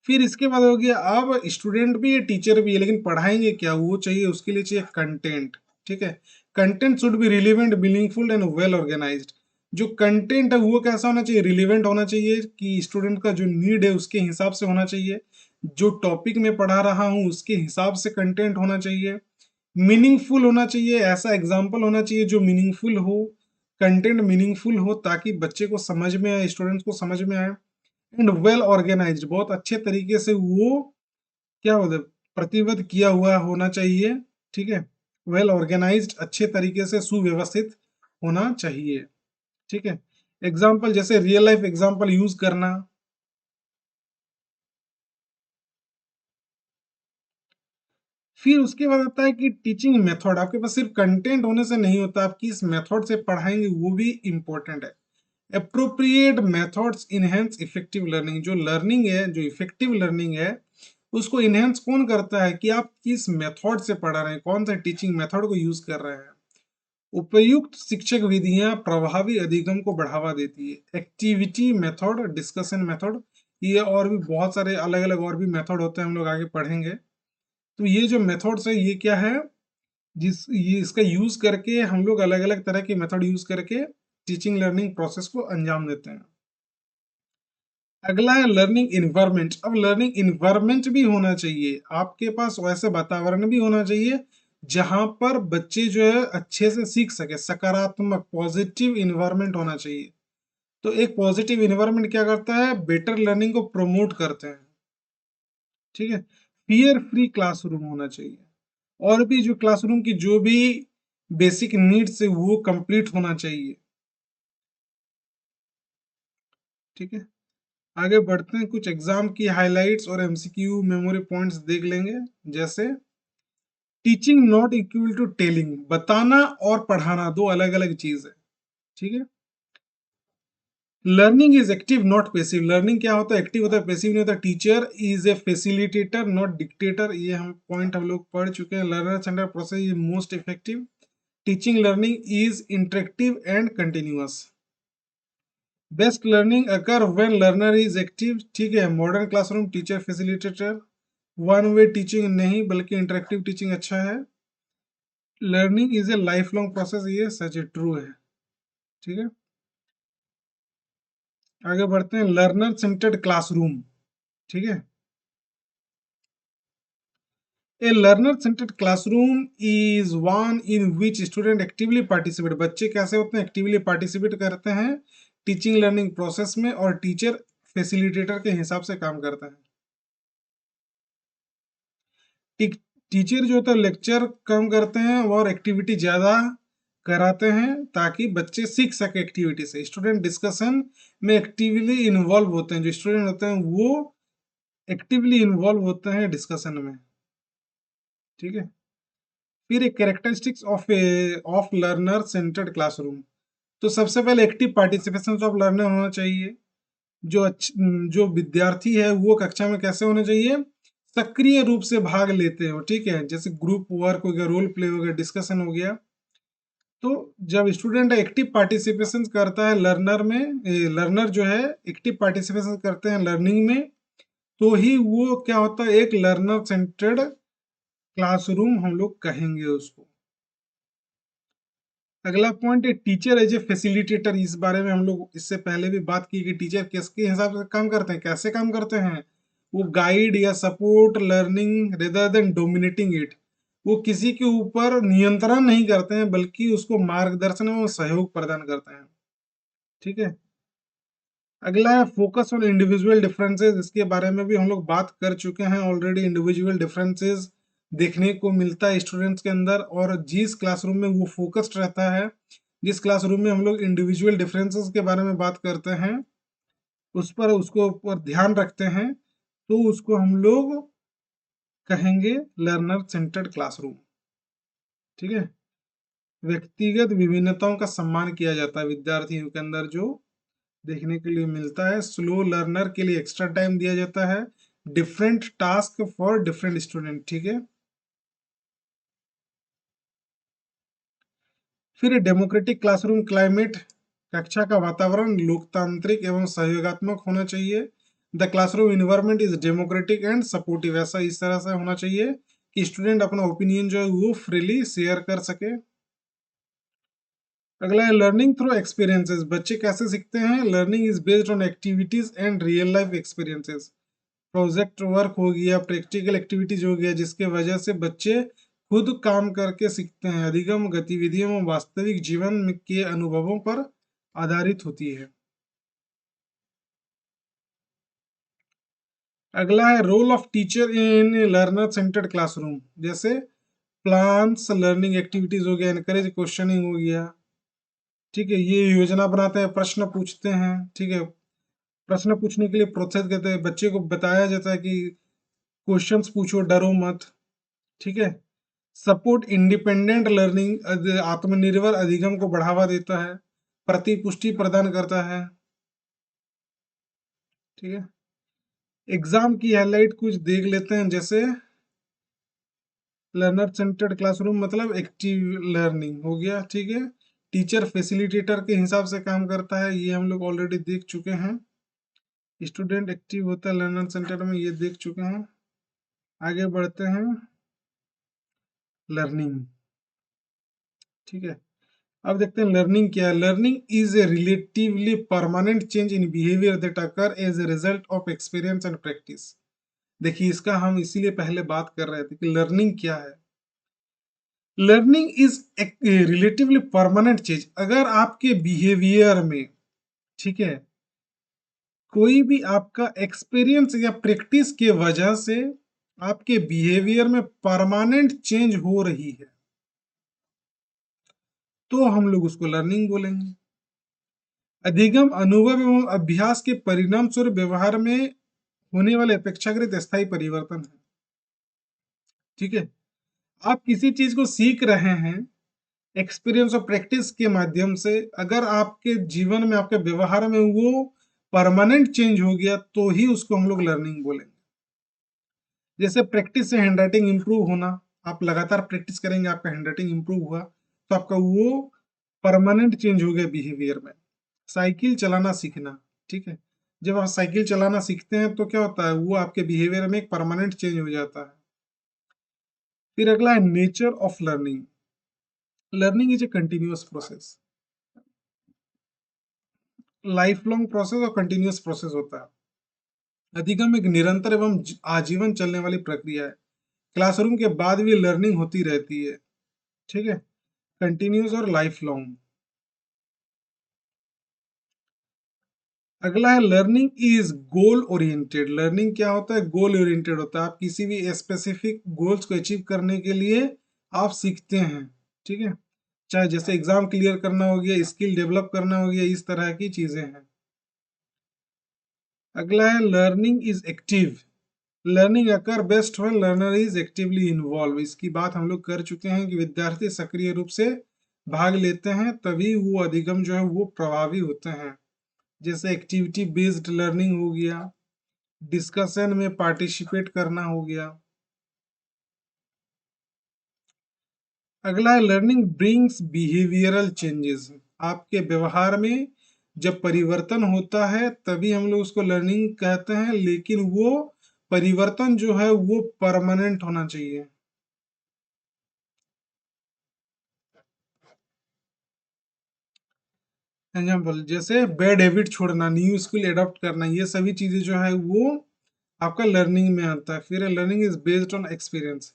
S1: फिर इसके बाद हो गया, अब स्टूडेंट भी है टीचर भी है, लेकिन पढ़ाएंगे क्या वो चाहिए, उसके लिए चाहिए कंटेंट, ठीक है। Content should be relevant, meaningful and well organised. जो कंटेंट है वो कैसा होना चाहिए? रिलीवेंट होना चाहिए, कि स्टूडेंट का जो नीड है उसके हिसाब से होना चाहिए, जो टॉपिक में पढ़ा रहा हूँ उसके हिसाब से कंटेंट होना चाहिए। मीनिंगफुल होना चाहिए, ऐसा एग्जाम्पल होना चाहिए जो मीनिंगफुल हो, कंटेंट मीनिंगफुल हो, ताकि बच्चे को समझ में आए, स्टूडेंट्स को समझ में आए। एंड वेल ऑर्गेनाइज्ड, बहुत अच्छे तरीके से वो क्या होता है, प्रतिबद्ध किया हुआ होना चाहिए, ठीक है। वेल ऑर्गेनाइज्ड, अच्छे तरीके से सुव्यवस्थित होना चाहिए, ठीक है। एग्जाम्पल, जैसे रियल लाइफ एग्जाम्पल यूज करना। फिर उसके बाद आता है कि टीचिंग मेथड। आपके पास सिर्फ कंटेंट होने से नहीं होता, आप किस मेथड से पढ़ाएंगे वो भी इंपॉर्टेंट है। Appropriate methods enhance effective learning. जो लर्निंग है, जो इफेक्टिव लर्निंग है, उसको इनहेंस कौन करता है? कि आप किस मेथड से पढ़ा रहे हैं, कौन सा टीचिंग मेथड को यूज कर रहे हैं। उपयुक्त शिक्षक विधियां प्रभावी अधिगम को बढ़ावा देती है। एक्टिविटी मेथड, डिस्कशन मेथड, ये और भी बहुत सारे अलग अलग और भी मेथड होते हैं, हम लोग आगे पढ़ेंगे। तो ये जो मेथड्स है ये क्या है, ये इसका यूज करके हम लोग अलग अलग तरह के मेथड यूज करके टीचिंग लर्निंग प्रोसेस को अंजाम देते हैं। अगला है लर्निंग इन्वायरमेंट। अब लर्निंग इन्वायरमेंट भी होना चाहिए, आपके पास वैसे वातावरण भी होना चाहिए जहां पर बच्चे जो है अच्छे से सीख सके, सकारात्मक पॉजिटिव इन्वायरमेंट होना चाहिए। तो एक पॉजिटिव इन्वायरमेंट क्या करता है? बेटर लर्निंग को प्रमोट करते हैं, ठीक है। फियर फ्री क्लासरूम होना चाहिए, और भी जो क्लासरूम की जो भी बेसिक नीड्स है वो कंप्लीट होना चाहिए, ठीक है। आगे बढ़ते हैं, कुछ एग्जाम की हाइलाइट्स और एमसीक्यू मेमोरी पॉइंट्स देख लेंगे। जैसे teaching not equal to telling. बताना और पढ़ाना दो अलग अलग चीज है, ठीक है। Learning is active not passive. Learning क्या होता है? एक्टिव होता है, पैसिव नहीं होता। Teacher is A facilitator not dictator. ये हम लोग पढ़ चुके हैं। Learner centre process is most effective. Teaching learning is interactive and continuous. Best learning occur when learner is active, ठीक है। Modern classroom teacher facilitator. One way teaching नहीं, बल्कि इंटरेक्टिव टीचिंग अच्छा है। Learning is A life long process, ये सच है, true है, ठीक है। आगे बढ़ते हैं, लर्नर सेंटर्ड क्लासरूम, ठीक है। ए learner centred classroom is one in which student actively participate. बच्चे कैसे होते हैं? एक्टिवली पार्टिसिपेट करते हैं टीचिंग लर्निंग प्रोसेस में, और टीचर फैसिलिटेटर के हिसाब से काम करता है। टीचर जो होता है लेक्चर कम करते हैं और एक्टिविटी ज्यादा कराते हैं, ताकि बच्चे सीख सके एक्टिविटी से। स्टूडेंट डिस्कशन में एक्टिवली इन्वॉल्व होते हैं, जो स्टूडेंट होते हैं वो एक्टिवली इन्वॉल्व होते हैं डिस्कशन में, ठीक है। फिर एक characteristics of learner centred classroom. तो सबसे पहले एक्टिव पार्टिसिपेशन ऑफ लर्नर होना चाहिए। जो विद्यार्थी है वो कक्षा में कैसे होने चाहिए? सक्रिय रूप से भाग लेते हो, ठीक है। जैसे ग्रुप वर्क हो गया, रोल प्ले हो गया, डिस्कशन हो गया। तो जब स्टूडेंट एक्टिव पार्टिसिपेशन करता है लर्नर में, लर्नर जो है एक्टिव पार्टिसिपेशन करते हैं लर्निंग में, तो ही वो क्या होता है? एक लर्नर सेंटर्ड क्लासरूम हम लोग कहेंगे उसको। अगला पॉइंट है टीचर एज ए फैसिलिटेटर। इस बारे में हम लोग इससे पहले भी बात की कि टीचर किसके हिसाब से काम करते हैं, कैसे काम करते हैं। वो गाइड या support learning rather than dominating it. वो किसी के ऊपर नियंत्रण नहीं करते हैं, बल्कि उसको मार्गदर्शन एवं सहयोग प्रदान करते हैं। ठीक है। अगला है फोकस ऑन इंडिविजुअल डिफरेंसेस। इसके बारे में भी हम लोग बात कर चुके हैं ऑलरेडी। इंडिविजुअल डिफरेंसेस देखने को मिलता है स्टूडेंट्स के अंदर, और जिस क्लासरूम में वो फोकस्ड रहता है, जिस क्लासरूम में हम लोग इंडिविजुअल डिफरेंसेस के बारे में बात करते हैं, उस पर उसको ऊपर ध्यान रखते हैं, तो उसको हम लोग कहेंगे लर्नर सेंटर्ड क्लासरूम। ठीक है। व्यक्तिगत विभिन्नताओं का सम्मान किया जाता है विद्यार्थियों के अंदर, जो देखने के लिए मिलता है। स्लो लर्नर के लिए एक्स्ट्रा टाइम दिया जाता है। Different task for different student. ठीक है। फिर डेमोक्रेटिक क्लासरूम क्लाइमेट। कक्षा का वातावरण लोकतांत्रिक एवं सहयोगात्मक होना चाहिए। The classroom environment is democratic and supportive. ऐसा इस तरह से होना चाहिए कि स्टूडेंट अपना ओपिनियन जो है वो फ्रीली शेयर कर सके। अगला है लर्निंग थ्रू एक्सपीरियंसेस। बच्चे कैसे सीखते हैं? Learning is based on activities and real life experiences. Project work हो गया, प्रैक्टिकल एक्टिविटीज हो गया, जिसके वजह से बच्चे खुद काम करके सीखते हैं। अधिगम गतिविधियों में वास्तविक जीवन के अनुभवों पर आधारित होती है। अगला है role of teacher in learner centred classroom. जैसे प्लान्स लर्निंग एक्टिविटीज हो गया, एनकरेज क्वेश्चनिंग हो गया। ठीक है। ये योजना बनाते हैं, प्रश्न पूछते हैं। ठीक है। प्रश्न पूछने के लिए प्रोत्साहित करते हैं, बच्चे को बताया जाता है कि क्वेश्चंस पूछो, डरो मत। ठीक है। Support independent learning. आत्मनिर्भर अधिगम को बढ़ावा देता है, प्रतिपुष्टि प्रदान करता है। ठीक है। एग्जाम की हाईलाइट कुछ देख लेते हैं। जैसे लर्नर सेंटर्ड क्लासरूम मतलब एक्टिव लर्निंग हो गया। ठीक है। टीचर फैसिलिटेटर के हिसाब से काम करता है, ये हम लोग ऑलरेडी देख चुके हैं। स्टूडेंट एक्टिव होता है लर्नर सेंटर में, ये देख चुके हैं। आगे बढ़ते हैं। लर्निंग। ठीक है। अब देखते हैं लर्निंग क्या है। Learning is a relatively permanent change in behaviour that occur as a result of experience and practice. देखिए, इसका हम इसीलिए पहले बात कर रहे थे कि लर्निंग क्या है। Learning is relatively permanent change. अगर आपके बिहेवियर में, ठीक है, कोई भी आपका एक्सपीरियंस या प्रैक्टिस के वजह से आपके बिहेवियर में परमानेंट चेंज हो रही है, तो हम लोग उसको लर्निंग बोलेंगे। अधिगम अनुभव एवं अभ्यास के परिणाम स्वरूप व्यवहार में होने वाले अपेक्षाकृत स्थायी परिवर्तन है। ठीक है। आप किसी चीज को सीख रहे हैं एक्सपीरियंस और प्रैक्टिस के माध्यम से, अगर आपके जीवन में, आपके व्यवहार में वो परमानेंट चेंज हो गया, तो ही उसको हम लोग लर्निंग बोलेंगे। जैसे प्रैक्टिस से हैंडराइटिंग इंप्रूव होना। आप लगातार प्रैक्टिस करेंगे, आपका हैंडराइटिंग इंप्रूव हुआ, तो आपका वो परमानेंट चेंज हो गया बिहेवियर में। साइकिल चलाना सीखना। ठीक है। जब आप साइकिल चलाना सीखते हैं तो क्या होता है, वो आपके बिहेवियर में एक परमानेंट चेंज हो जाता है। फिर अगला है nature of learning. Learning is A continuous process. Life long process और कंटिन्यूअस प्रोसेस होता है। अधिगम एक निरंतर एवं आजीवन चलने वाली प्रक्रिया है। क्लासरूम के बाद भी लर्निंग होती रहती है। ठीक है। कंटिन्यूअस और लाइफ लॉन्ग। अगला है learning is goal oriented. Learning क्या होता है? गोल ओरिएंटेड होता है। आप किसी भी स्पेसिफिक गोल्स को अचीव करने के लिए आप सीखते हैं। ठीक है। चाहे जैसे एग्जाम क्लियर करना हो गया, स्किल डेवलप करना हो गया, इस तरह की चीजें हैं। अगला है learning is active. Learning occur best when learner is actively involve. इसकी बात हम लोग कर चुके हैं कि विद्यार्थी सक्रिय रूप से भाग लेते हैं, तभी वो अधिगम जो है वो प्रभावी होते हैं। जैसे एक्टिविटी बेस्ड लर्निंग हो गया, डिस्कशन में पार्टिसिपेट करना हो गया। अगला है लर्निंग ब्रिंग्स बिहेवियरल चेंजेस। आपके व्यवहार में जब परिवर्तन होता है तभी हम लोग उसको लर्निंग कहते हैं, लेकिन वो परिवर्तन जो है वो परमानेंट होना चाहिए। एग्जाम्पल जैसे बैड हैबिट छोड़ना, न्यू स्किल एडॉप्ट करना, ये सभी चीजें जो है वो आपका लर्निंग में आता है। फिर learning is based on experience.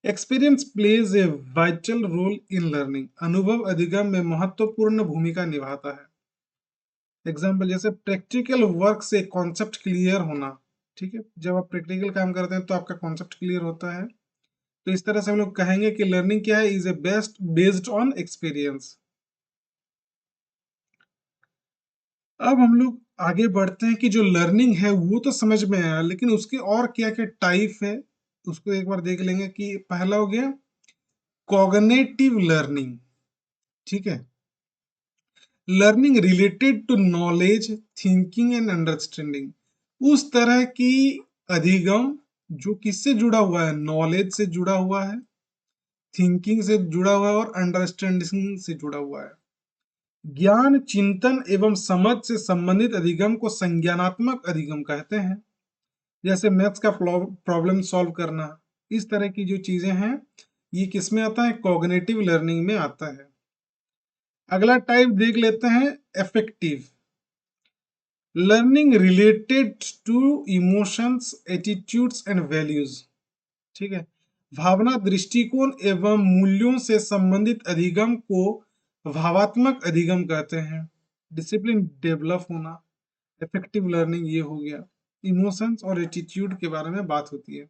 S1: Experience plays a vital role in learning, अनुभव अधिगम में महत्वपूर्ण भूमिका निभाता है। एग्जाम्पल जैसे प्रैक्टिकल वर्क से कॉन्सेप्ट क्लियर होना, ठीक है, जब आप प्रैक्टिकल काम करते हैं तो आपका कॉन्सेप्ट क्लियर होता है। तो इस तरह से हम लोग कहेंगे कि लर्निंग क्या है, is a best based on experience. अब हम लोग आगे बढ़ते हैं कि जो लर्निंग है वो तो समझ में आया, लेकिन उसके और क्या क्या टाइप है उसको एक बार देख लेंगे। कि पहला हो गया कॉग्निटिव लर्निंग, ठीक है, learning related to knowledge, thinking and understanding. उस तरह की अधिगम जो किससे जुड़ा हुआ है, नॉलेज से जुड़ा हुआ है, थिंकिंग से जुड़ा हुआ है और अंडरस्टैंडिंग से जुड़ा हुआ है। ज्ञान चिंतन एवं समझ से संबंधित अधिगम को संज्ञानात्मक अधिगम कहते हैं। जैसे मैथ्स का प्रॉब्लम सॉल्व करना, इस तरह की जो चीजें हैं ये किसमें आता है, कॉग्निटिव लर्निंग में आता है। अगला टाइप देख लेते हैं affective learning related to emotions, attitudes and values, ठीक है, भावना, दृष्टिकोण एवं मूल्यों से संबंधित अधिगम को भावात्मक अधिगम कहते हैं। डिसिप्लिन डेवलप होना, इफेक्टिव लर्निंग ये हो गया। इमोशंस और एटीट्यूड के बारे में बात होती है।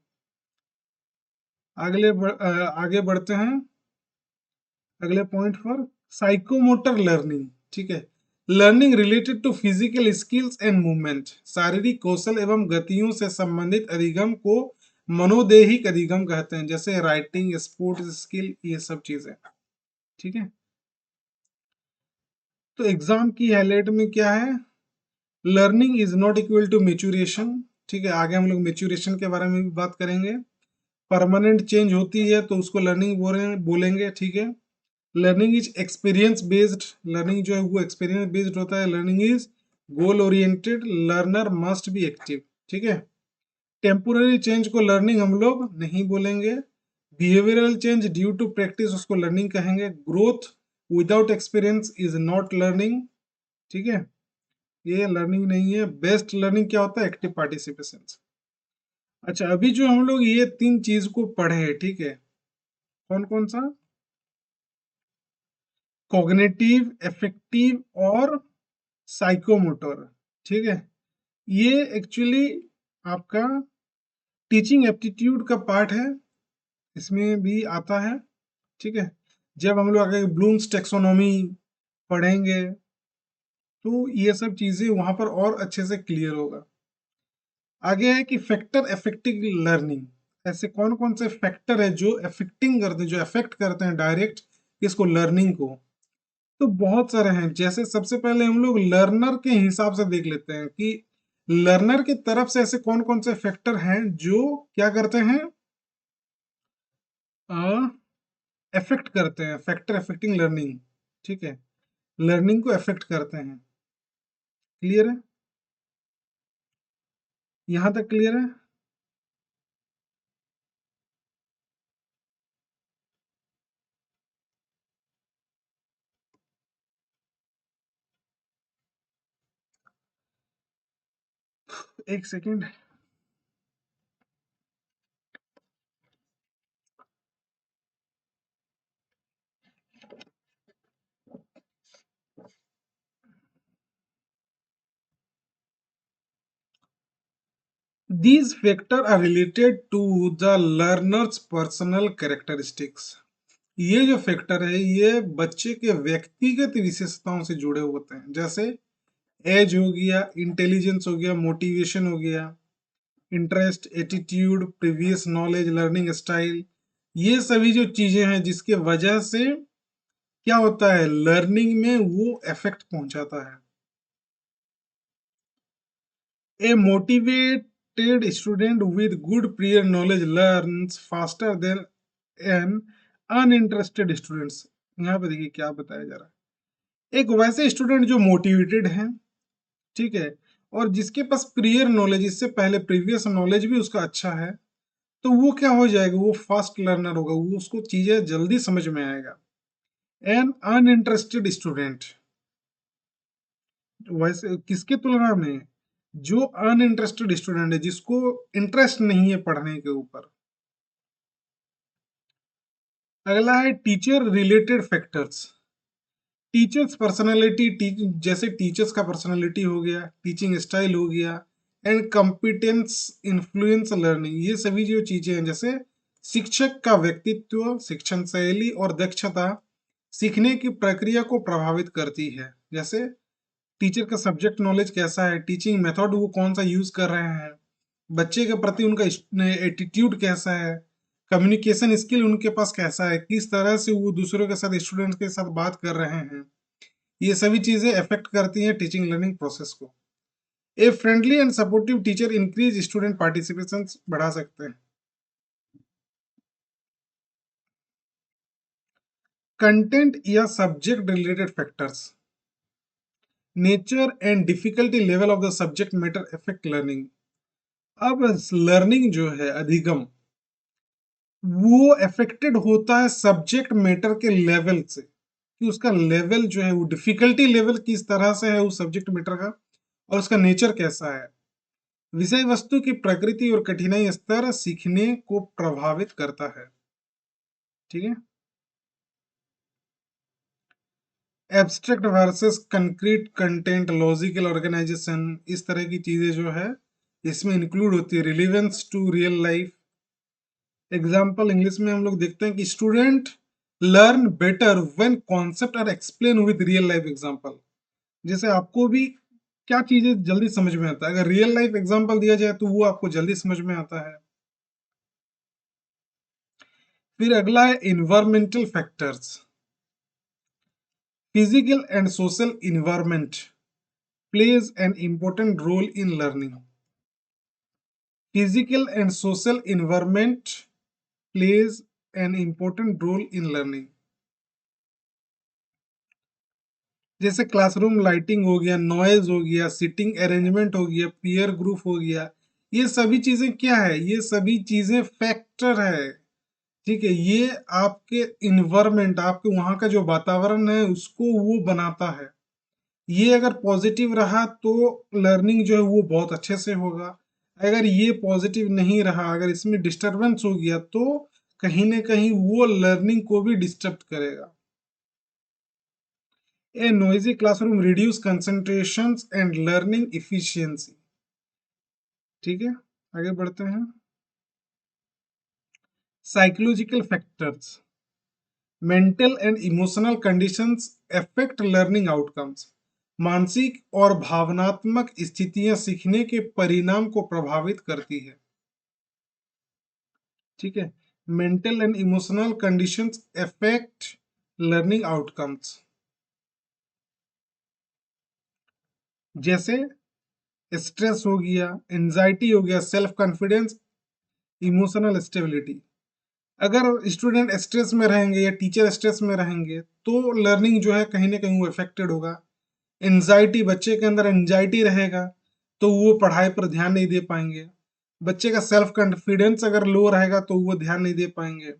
S1: आगे बढ़ते हैं अगले पॉइंट पर, साइकोमोटर लर्निंग, ठीक है, learning related to physical skills and movement, शारीरिक कौशल एवं गतियों से संबंधित अधिगम को मनोदेहिक अधिगम कहते हैं। जैसे राइटिंग, स्पोर्ट्स स्किल, ये सब चीजें, ठीक है। तो एग्जाम की हाईलाइट में क्या है, learning is not equal to maturation, ठीक है, आगे हम लोग मेचुरेशन के बारे में भी बात करेंगे। परमानेंट चेंज होती है तो उसको लर्निंग बोलेंगे, ठीक है। Learning is experience based, learning जो है वो एक्सपीरियंस बेस्ड होता है। Learning is goal oriented, learner must be active, ठीक है। टेम्पोररी चेंज को लर्निंग हम लोग नहीं बोलेंगे। Behavioural change due to practice उसको लर्निंग कहेंगे। Growth without experience is not learning, ठीक है, ये लर्निंग नहीं है। बेस्ट लर्निंग क्या होता है, एक्टिव पार्टिसिपेशन। अच्छा, अभी जो हम लोग ये तीन चीज को पढ़े हैं, ठीक है, कौन कौन सा, कॉग्निटिव, इफेक्टिव और साइकोमोटर, ठीक है, ये एक्चुअली आपका टीचिंग एप्टीट्यूड का पार्ट है, इसमें भी आता है, ठीक है। जब हम लोग आगे ब्लूम्स टेक्सोनॉमी पढ़ेंगे तो ये सब चीजें वहां पर और अच्छे से क्लियर होगा। आगे है कि फैक्टर अफेक्टिंग लर्निंग, ऐसे कौन कौन से फैक्टर है जो अफेक्टिंग करते हैं, जो अफेक्ट करते हैं डायरेक्ट इसको, लर्निंग को। तो बहुत सारे हैं। जैसे सबसे पहले हम लोग लर्नर के हिसाब से देख लेते हैं कि लर्नर की तरफ से ऐसे कौन कौन से फैक्टर हैं जो क्या करते हैं, अफेक्ट करते हैं, फैक्टर अफेक्टिंग लर्निंग, ठीक है, लर्निंग को अफेक्ट करते हैं। क्लियर है, यहां तक क्लियर है। एक second, these factors are related to the learner's personal characteristics। ये जो फैक्टर है ये बच्चे के व्यक्तिगत विशेषताओं से जुड़े होते हैं। जैसे एज हो गया, इंटेलिजेंस हो गया, मोटिवेशन हो गया, interest, attitude, previous knowledge, learning style, ये सभी जो चीजें हैं जिसके वजह से क्या होता है, लर्निंग में वो इफेक्ट पहुंचाता है। A motivated student with good prior knowledge learns faster than an uninterested students। यहाँ पे देखिए क्या बताया जा रहा है, एक वैसे स्टूडेंट जो मोटिवेटेड है, ठीक है, और जिसके पास प्रियर नॉलेज, इससे पहले प्रीवियस नॉलेज भी उसका अच्छा है, तो वो क्या हो जाएगा, वो फास्ट लर्नर होगा, वो उसको चीजें जल्दी समझ में आएगा। एन अनइंटरेस्टेड स्टूडेंट, वैसे किसके तुलना में, जो अनइंटरेस्टेड स्टूडेंट है, जिसको इंटरेस्ट नहीं है पढ़ने के ऊपर, अगला है teacher related factors. Teachers personality, जैसे टीचर्स का पर्सनालिटी हो गया, टीचिंग स्टाइल हो गया, एंड कॉम्पिटेंस इन्फ्लुएंस लर्निंग। ये सभी जो चीजें हैं, जैसे शिक्षक का व्यक्तित्व, शिक्षण शैली और दक्षता सीखने की प्रक्रिया को प्रभावित करती है। जैसे टीचर का सब्जेक्ट नॉलेज कैसा है, टीचिंग मेथड वो कौन सा यूज कर रहे हैं, बच्चे के प्रति उनका एटीट्यूड कैसा है, कम्युनिकेशन स्किल उनके पास कैसा है, किस तरह से वो दूसरों के साथ, स्टूडेंट्स के साथ बात कर रहे हैं, ये सभी चीजें अफेक्ट करती हैं टीचिंग लर्निंग प्रोसेस को। A friendly and supportive teacher increase student participation बढ़ा सकते हैं। कंटेंट या subject related factors, nature and difficulty level of the subject matter affect learning. अब लर्निंग जो है अधिगम, वो अफेक्टेड होता है सब्जेक्ट मैटर के लेवल से, कि उसका लेवल जो है वो डिफिकल्टी लेवल किस तरह से है उस सब्जेक्ट मैटर का, और उसका नेचर कैसा है। विषय वस्तु की प्रकृति और कठिनाई स्तर सीखने को प्रभावित करता है। ठीक है। Abstract versus concrete content, logical organisation, इस तरह की चीजें जो है इसमें इंक्लूड होती है। Relevance to real life, example English में हम लोग देखते हैं कि student learn better when concept are explain with real life example. जैसे आपको भी क्या चीजें जल्दी समझ में आता है, अगर रियल लाइफ एग्जाम्पल दिया जाए तो वो आपको जल्दी समझ में आता है। फिर अगला है environmental factors. Physical and social environment plays an important role in learning. Physical and social environment plays an important role in learning. जैसे क्लासरूम लाइटिंग हो गया, नॉइज हो गया, सिटिंग अरेंजमेंट हो गया, पीयर ग्रुप हो गया, ये सभी चीजें क्या है, ये सभी चीजें फैक्टर है। ठीक है, ये आपके इन्वायरमेंट, आपके वहां का जो वातावरण है उसको वो बनाता है। ये अगर पॉजिटिव रहा तो लर्निंग जो है वो बहुत अच्छे से होगा। अगर ये पॉजिटिव नहीं रहा, अगर इसमें डिस्टरबेंस हो गया तो कहीं ना कहीं वो लर्निंग को भी डिस्टर्ब करेगा। A noisy classroom reduce concentration and learning efficiency. ठीक है, आगे बढ़ते हैं। Psychological factors, mental and emotional conditions affect learning outcomes. मानसिक और भावनात्मक स्थितियां सीखने के परिणाम को प्रभावित करती है। ठीक है, mental and emotional conditions affect learning outcomes. जैसे स्ट्रेस हो गया, एंजाइटी हो गया, सेल्फ कॉन्फिडेंस, इमोशनल स्टेबिलिटी। अगर स्टूडेंट स्ट्रेस में रहेंगे या टीचर स्ट्रेस में रहेंगे तो लर्निंग जो है कहीं ना कहीं वो अफेक्टेड होगा। एंजाइटी, बच्चे के अंदर एंजाइटी रहेगा तो वो पढ़ाई पर ध्यान नहीं दे पाएंगे। बच्चे का सेल्फ कॉन्फिडेंस अगर लो रहेगा तो वो ध्यान नहीं दे पाएंगे,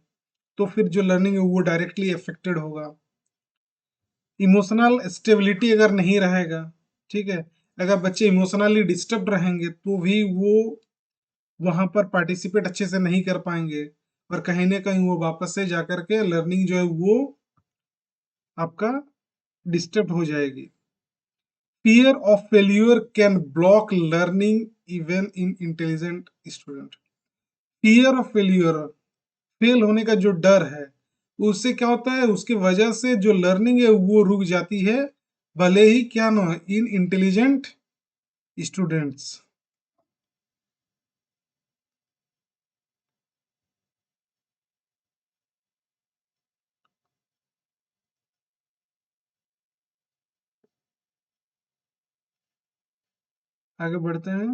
S1: तो फिर जो लर्निंग है वो डायरेक्टली अफेक्टेड होगा। इमोशनल स्टेबिलिटी अगर नहीं रहेगा, ठीक है, अगर बच्चे इमोशनली डिस्टर्ब रहेंगे तो भी वो वहां पर पार्टिसिपेट अच्छे से नहीं कर पाएंगे, और कहीं ना कहीं वो वापस से जाकर के लर्निंग जो है वो आपका डिस्टर्ब हो जाएगी। Fear of failure can block learning even in intelligent student. Fear of failure, fail होने का जो डर है, उससे क्या होता है, उसकी वजह से जो लर्निंग है वो रुक जाती है, भले ही क्या ना इन इंटेलिजेंट स्टूडेंट्स। आगे बढ़ते हैं।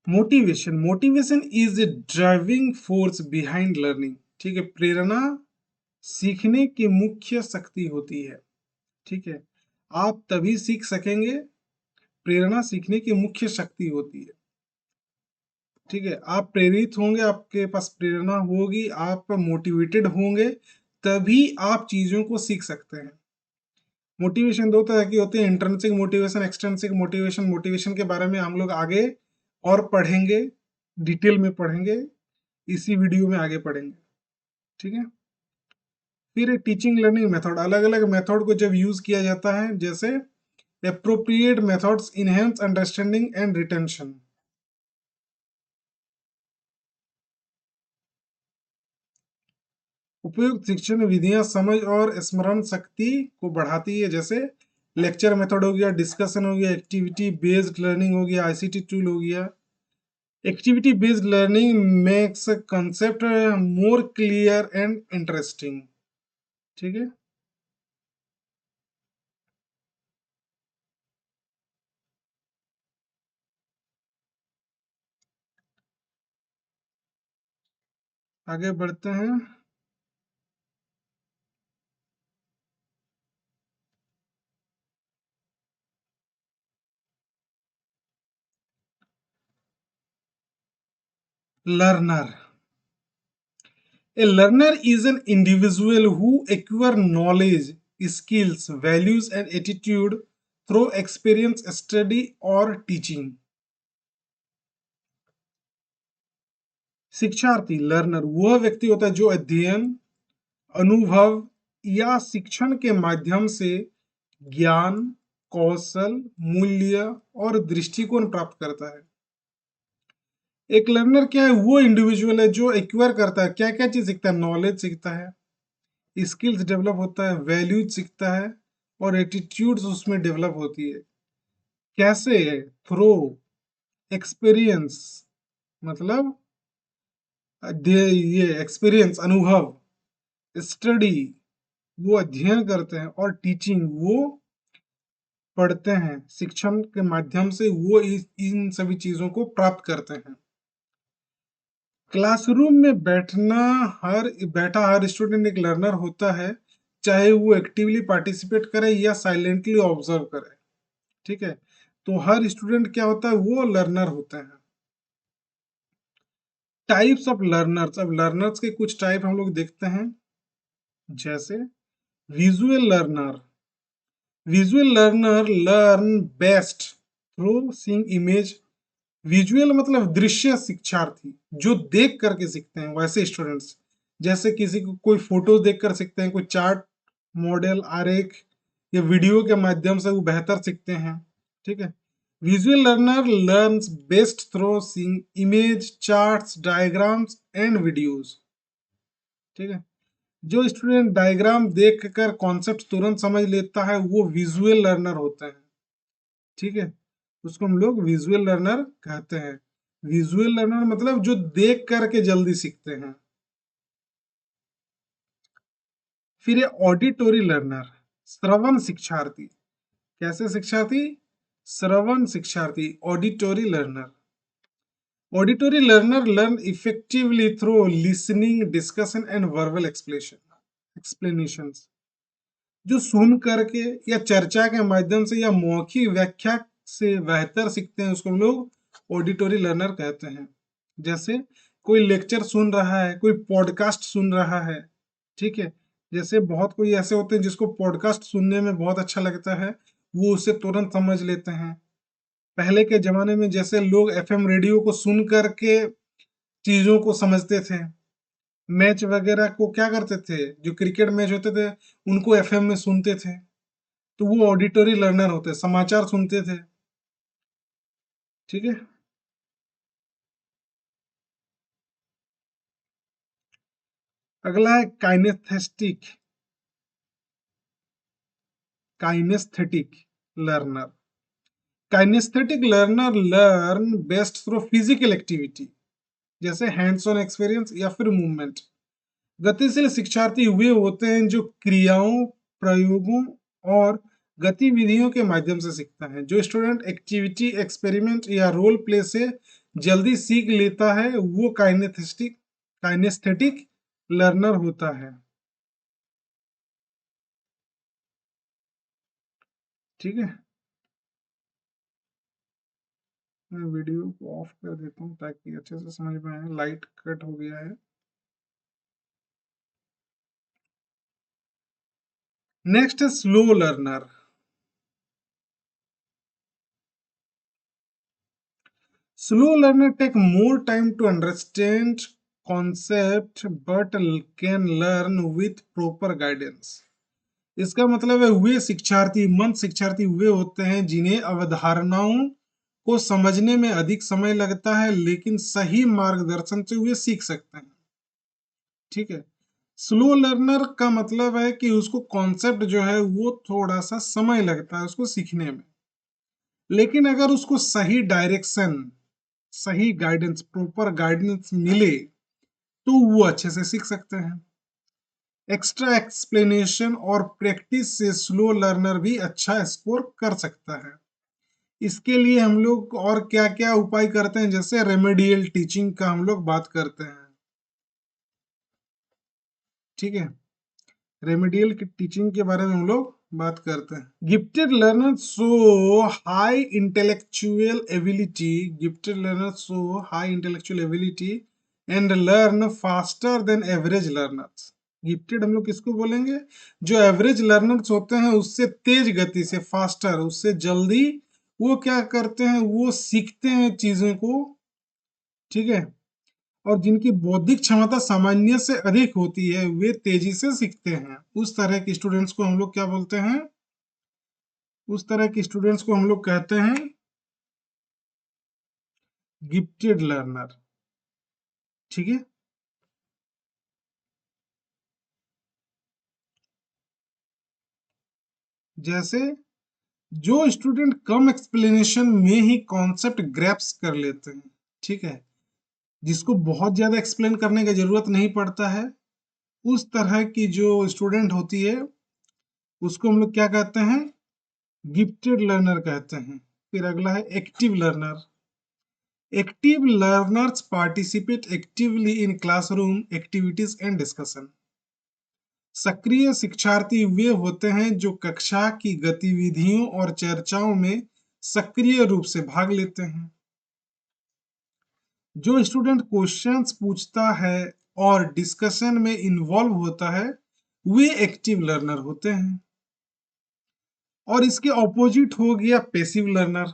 S1: Motivation, motivation is a driving force behind learning. ठीक है, प्रेरणा सीखने की मुख्य शक्ति होती है। ठीक है, आप तभी सीख सकेंगे, प्रेरणा सीखने की मुख्य शक्ति होती है। ठीक है, आप प्रेरित होंगे, आपके पास प्रेरणा होगी, आप मोटिवेटेड होंगे, तभी आप चीजों को सीख सकते हैं। मोटिवेशन दो तरह की होती है, intrinsic motivation, extrinsic motivation. Motivation के बारे में हम लोग आगे और पढ़ेंगे, डिटेल में पढ़ेंगे, इसी वीडियो में आगे पढ़ेंगे, ठीक है। फिर टीचिंग लर्निंग मेथड, अलग अलग मेथड को जब यूज किया जाता है, जैसे appropriate methods enhance understanding and retention. उपयुक्त शिक्षण विधियां समझ और स्मरण शक्ति को बढ़ाती है, जैसे लेक्चर मेथड हो गया, डिस्कशन हो गया, एक्टिविटी बेस्ड लर्निंग हो गया, आईसीटी टूल हो गया। Activity based learning makes concept more clear and interesting, ठीक है। आगे बढ़ते हैं। Learner, a learner is an individual who acquire knowledge, skills, values and attitude through experience, study or teaching। शिक्षार्थी लर्नर वह व्यक्ति होता है जो अध्ययन, अनुभव या शिक्षण के माध्यम से ज्ञान, कौशल, मूल्य और दृष्टिकोण प्राप्त करता है। एक लर्नर क्या है, वो इंडिविजुअल है जो एक्वायर करता है, क्या क्या चीज सीखता है, नॉलेज सीखता है, स्किल्स डेवलप होता है, वैल्यूज सीखता है और एटीट्यूड्स उसमें डेवलप होती है। कैसे? थ्रू एक्सपीरियंस, मतलब ये एक्सपीरियंस, अनुभव, स्टडी वो अध्ययन करते हैं और टीचिंग वो पढ़ते हैं, शिक्षण के माध्यम से वो इन सभी चीजों को प्राप्त करते हैं। क्लासरूम में बैठा हर स्टूडेंट एक लर्नर होता है, चाहे वो एक्टिवली पार्टिसिपेट करे या साइलेंटली ऑब्जर्व करे, ठीक है। तो हर स्टूडेंट क्या होता है, वो लर्नर होते हैं। टाइप्स ऑफ लर्नर्स, अब लर्नर्स के कुछ टाइप हम लोग देखते हैं, जैसे visual learner. Visual learner learn best through seeing image. Visual मतलब दृश्य शिक्षार्थी, जो देख करके सीखते हैं, वैसे स्टूडेंट्स। जैसे किसी को कोई फोटो देख कर सीखते हैं, कोई चार्ट, मॉडल, आरेख या वीडियो के माध्यम से वो बेहतर सीखते हैं, ठीक है। Visual learner learns best through seeing image, charts, diagrams and videos, ठीक है। जो स्टूडेंट डायग्राम देख कर कॉन्सेप्ट तुरंत समझ लेता है, वो विजुअल लर्नर होता है, ठीक है। उसको हम लोग विजुअल लर्नर कहते हैं। विजुअल लर्नर मतलब जो देख करके जल्दी सीखते हैं। फिर ये ऑडिटोरी लर्नर, श्रवण शिक्षार्थी। कैसे शिक्षार्थी? श्रवण शिक्षार्थी, auditory learner. Auditory learner learn effectively through listening, discussion and verbal explanation. जो सुन करके या चर्चा के माध्यम से या मौखिक व्याख्या से बेहतर सीखते हैं, उसको हम लोग ऑडिटोरी लर्नर कहते हैं। जैसे कोई लेक्चर सुन रहा है, कोई पॉडकास्ट सुन रहा है, ठीक है। जैसे बहुत कोई ऐसे होते हैं जिसको पॉडकास्ट सुनने में बहुत अच्छा लगता है, वो उसे तुरंत समझ लेते हैं। पहले के जमाने में जैसे लोग एफएम रेडियो को सुन करके चीजों को समझते थे, मैच वगैरह को क्या करते थे, जो क्रिकेट मैच होते थे उनको एफएम में सुनते थे, तो वो ऑडिटरी लर्नर होते, समाचार सुनते थे, ठीक है। अगला है kinesthetic learner. Kinesthetic learner learn best through physical activity, जैसे हैंड्स ऑन एक्सपीरियंस या फिर मूवमेंट। गतिशील शिक्षार्थी वे होते हैं जो क्रियाओं, प्रयोगों और गतिविधियों के माध्यम से सीखता है। जो स्टूडेंट एक्टिविटी, एक्सपेरिमेंट या रोल प्ले से जल्दी सीख लेता है, वो काइनेस्थेटिक लर्नर होता है, ठीक है। मैं वीडियो को ऑफ कर देता हूँ ताकि अच्छे से समझ में आए, लाइट कट हो गया है। नेक्स्ट है slow learner. Slow learner take more time to understand concept but can learn with proper guidance. इसका मतलब है वे शिक्षार्थी मंद शिक्षार्थी वे होते हैं जिन्हें अवधारणाओं को समझने में अधिक समय लगता है, लेकिन सही मार्गदर्शन से वे सीख सकते हैं। ठीक है। स्लो लर्नर का मतलब है कि उसको कॉन्सेप्ट जो है वो थोड़ा सा समय लगता है उसको सीखने में, लेकिन अगर उसको सही डायरेक्शन, सही गाइडेंस, प्रॉपर गाइडेंस मिले तो वो अच्छे से सीख सकते हैं। एक्स्ट्रा एक्सप्लेनेशन और प्रैक्टिस से स्लो लर्नर भी अच्छा स्कोर कर सकता है। इसके लिए हम लोग और क्या क्या उपाय करते हैं, जैसे रेमेडियल टीचिंग का हम लोग बात करते हैं। ठीक है, रेमेडियल की टीचिंग के बारे में हम लोग बात करते हैं। Gifted learner show high intellectual ability, gifted learner show high intellectual ability and learn faster than average learners. Gifted हम लोग किसको बोलेंगे? जो एवरेज लर्नर्स होते हैं उससे तेज गति से, फास्टर, उससे जल्दी वो क्या करते हैं, वो सीखते हैं चीजों को। ठीक है, और जिनकी बौद्धिक क्षमता सामान्य से अधिक होती है वे तेजी से सीखते हैं। उस तरह के स्टूडेंट्स को हम लोग क्या बोलते हैं? उस तरह के स्टूडेंट्स को हम लोग कहते हैं गिफ्टेड लर्नर। ठीक है, जैसे जो स्टूडेंट कम एक्सप्लेनेशन में ही कॉन्सेप्ट ग्रैप्स कर लेते हैं, ठीक है, जिसको बहुत ज्यादा एक्सप्लेन करने की जरूरत नहीं पड़ता है, उस तरह की जो स्टूडेंट होती है उसको हम लोग क्या कहते हैं? गिफ्टेड लर्नर कहते हैं। फिर अगला है active learner. Active learners participate actively in classroom activities and discussion. सक्रिय शिक्षार्थी वे होते हैं जो कक्षा की गतिविधियों और चर्चाओं में सक्रिय रूप से भाग लेते हैं। जो स्टूडेंट क्वेश्चंस पूछता है और डिस्कशन में इन्वॉल्व होता है वे एक्टिव लर्नर होते हैं। और इसके ऑपोजिट हो गया पैसिव लर्नर।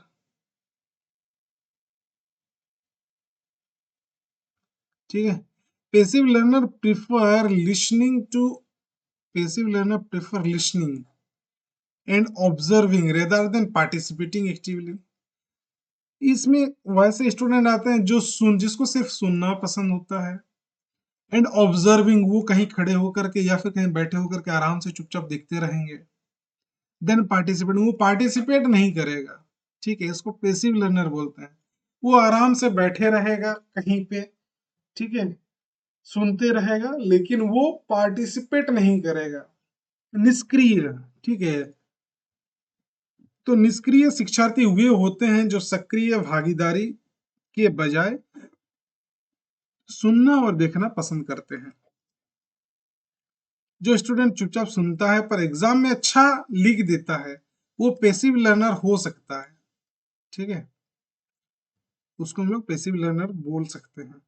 S1: ठीक है, passive learner prefer listening to passive learner prefer listening and observing rather than participating actively. इसमें वैसे स्टूडेंट आते हैं जो जिसको सिर्फ सुनना पसंद होता है, एंड ऑब्जर्विंग वो कहीं खड़े होकर के या फिर कहीं बैठे होकर के आराम से चुपचाप देखते रहेंगे। देन पार्टिसिपेट, वो पार्टिसिपेट नहीं करेगा। ठीक है, इसको पेसिव लर्नर बोलते हैं। वो आराम से बैठे रहेगा कहीं पे, ठीक है, सुनते रहेगा, लेकिन वो पार्टिसिपेट नहीं करेगा, निष्क्रिय। ठीक है, तो निष्क्रिय शिक्षार्थी वे होते हैं जो सक्रिय भागीदारी के बजाय सुनना और देखना पसंद करते हैं। जो स्टूडेंट चुपचाप सुनता है पर एग्जाम में अच्छा लिख देता है वो पैसिव लर्नर हो सकता है। ठीक है, उसको हम लोग पैसिव लर्नर बोल सकते हैं।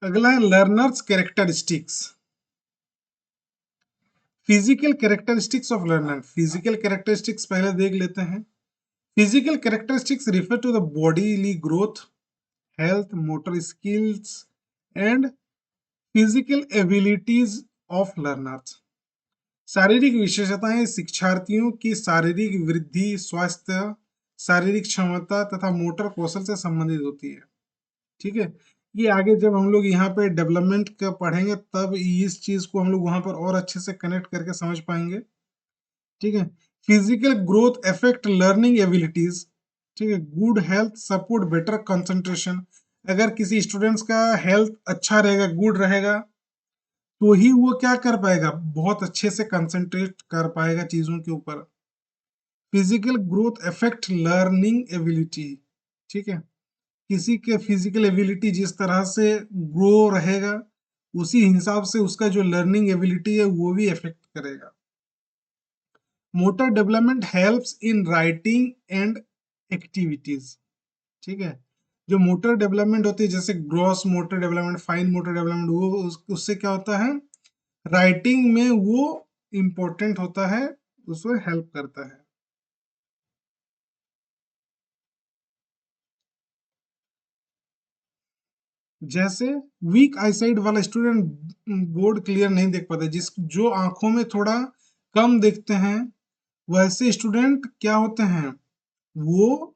S1: अगला है learners characteristics. Physical characteristics of learner. Physical characteristics पहले देख लेते हैं। Physical characteristics refer to the bodily growth, health, motor skills and physical abilities of learners. शारीरिक विशेषताएं शिक्षार्थियों की शारीरिक वृद्धि, स्वास्थ्य, शारीरिक क्षमता तथा मोटर कौशल से संबंधित होती है। ठीक है, ये आगे जब हम लोग यहाँ पे डेवलपमेंट का पढ़ेंगे तब इस चीज को हम लोग वहां पर और अच्छे से कनेक्ट करके समझ पाएंगे। ठीक है, physical growth affect learning abilities. ठीक है, good health support better concentration. अगर किसी स्टूडेंट्स का हेल्थ अच्छा रहेगा, गुड रहेगा, तो ही वो क्या कर पाएगा, बहुत अच्छे से कंसंट्रेट कर पाएगा चीजों के ऊपर। Physical growth affect learning ability. ठीक है, किसी के फिजिकल एबिलिटी जिस तरह से ग्रो रहेगा उसी हिसाब से उसका जो लर्निंग एबिलिटी है वो भी अफेक्ट करेगा। Motor development helps in writing and activities. ठीक है, जो मोटर डेवलपमेंट होती है, जैसे gross motor development, fine motor development, वो उससे क्या होता है, राइटिंग में वो इम्पोर्टेंट होता है, उसमें हेल्प करता है। जैसे वीक आईसाइट वाला स्टूडेंट बोर्ड क्लियर नहीं देख पाता, जो आंखों में थोड़ा कम देखते हैं, वैसे स्टूडेंट क्या होते हैं, वो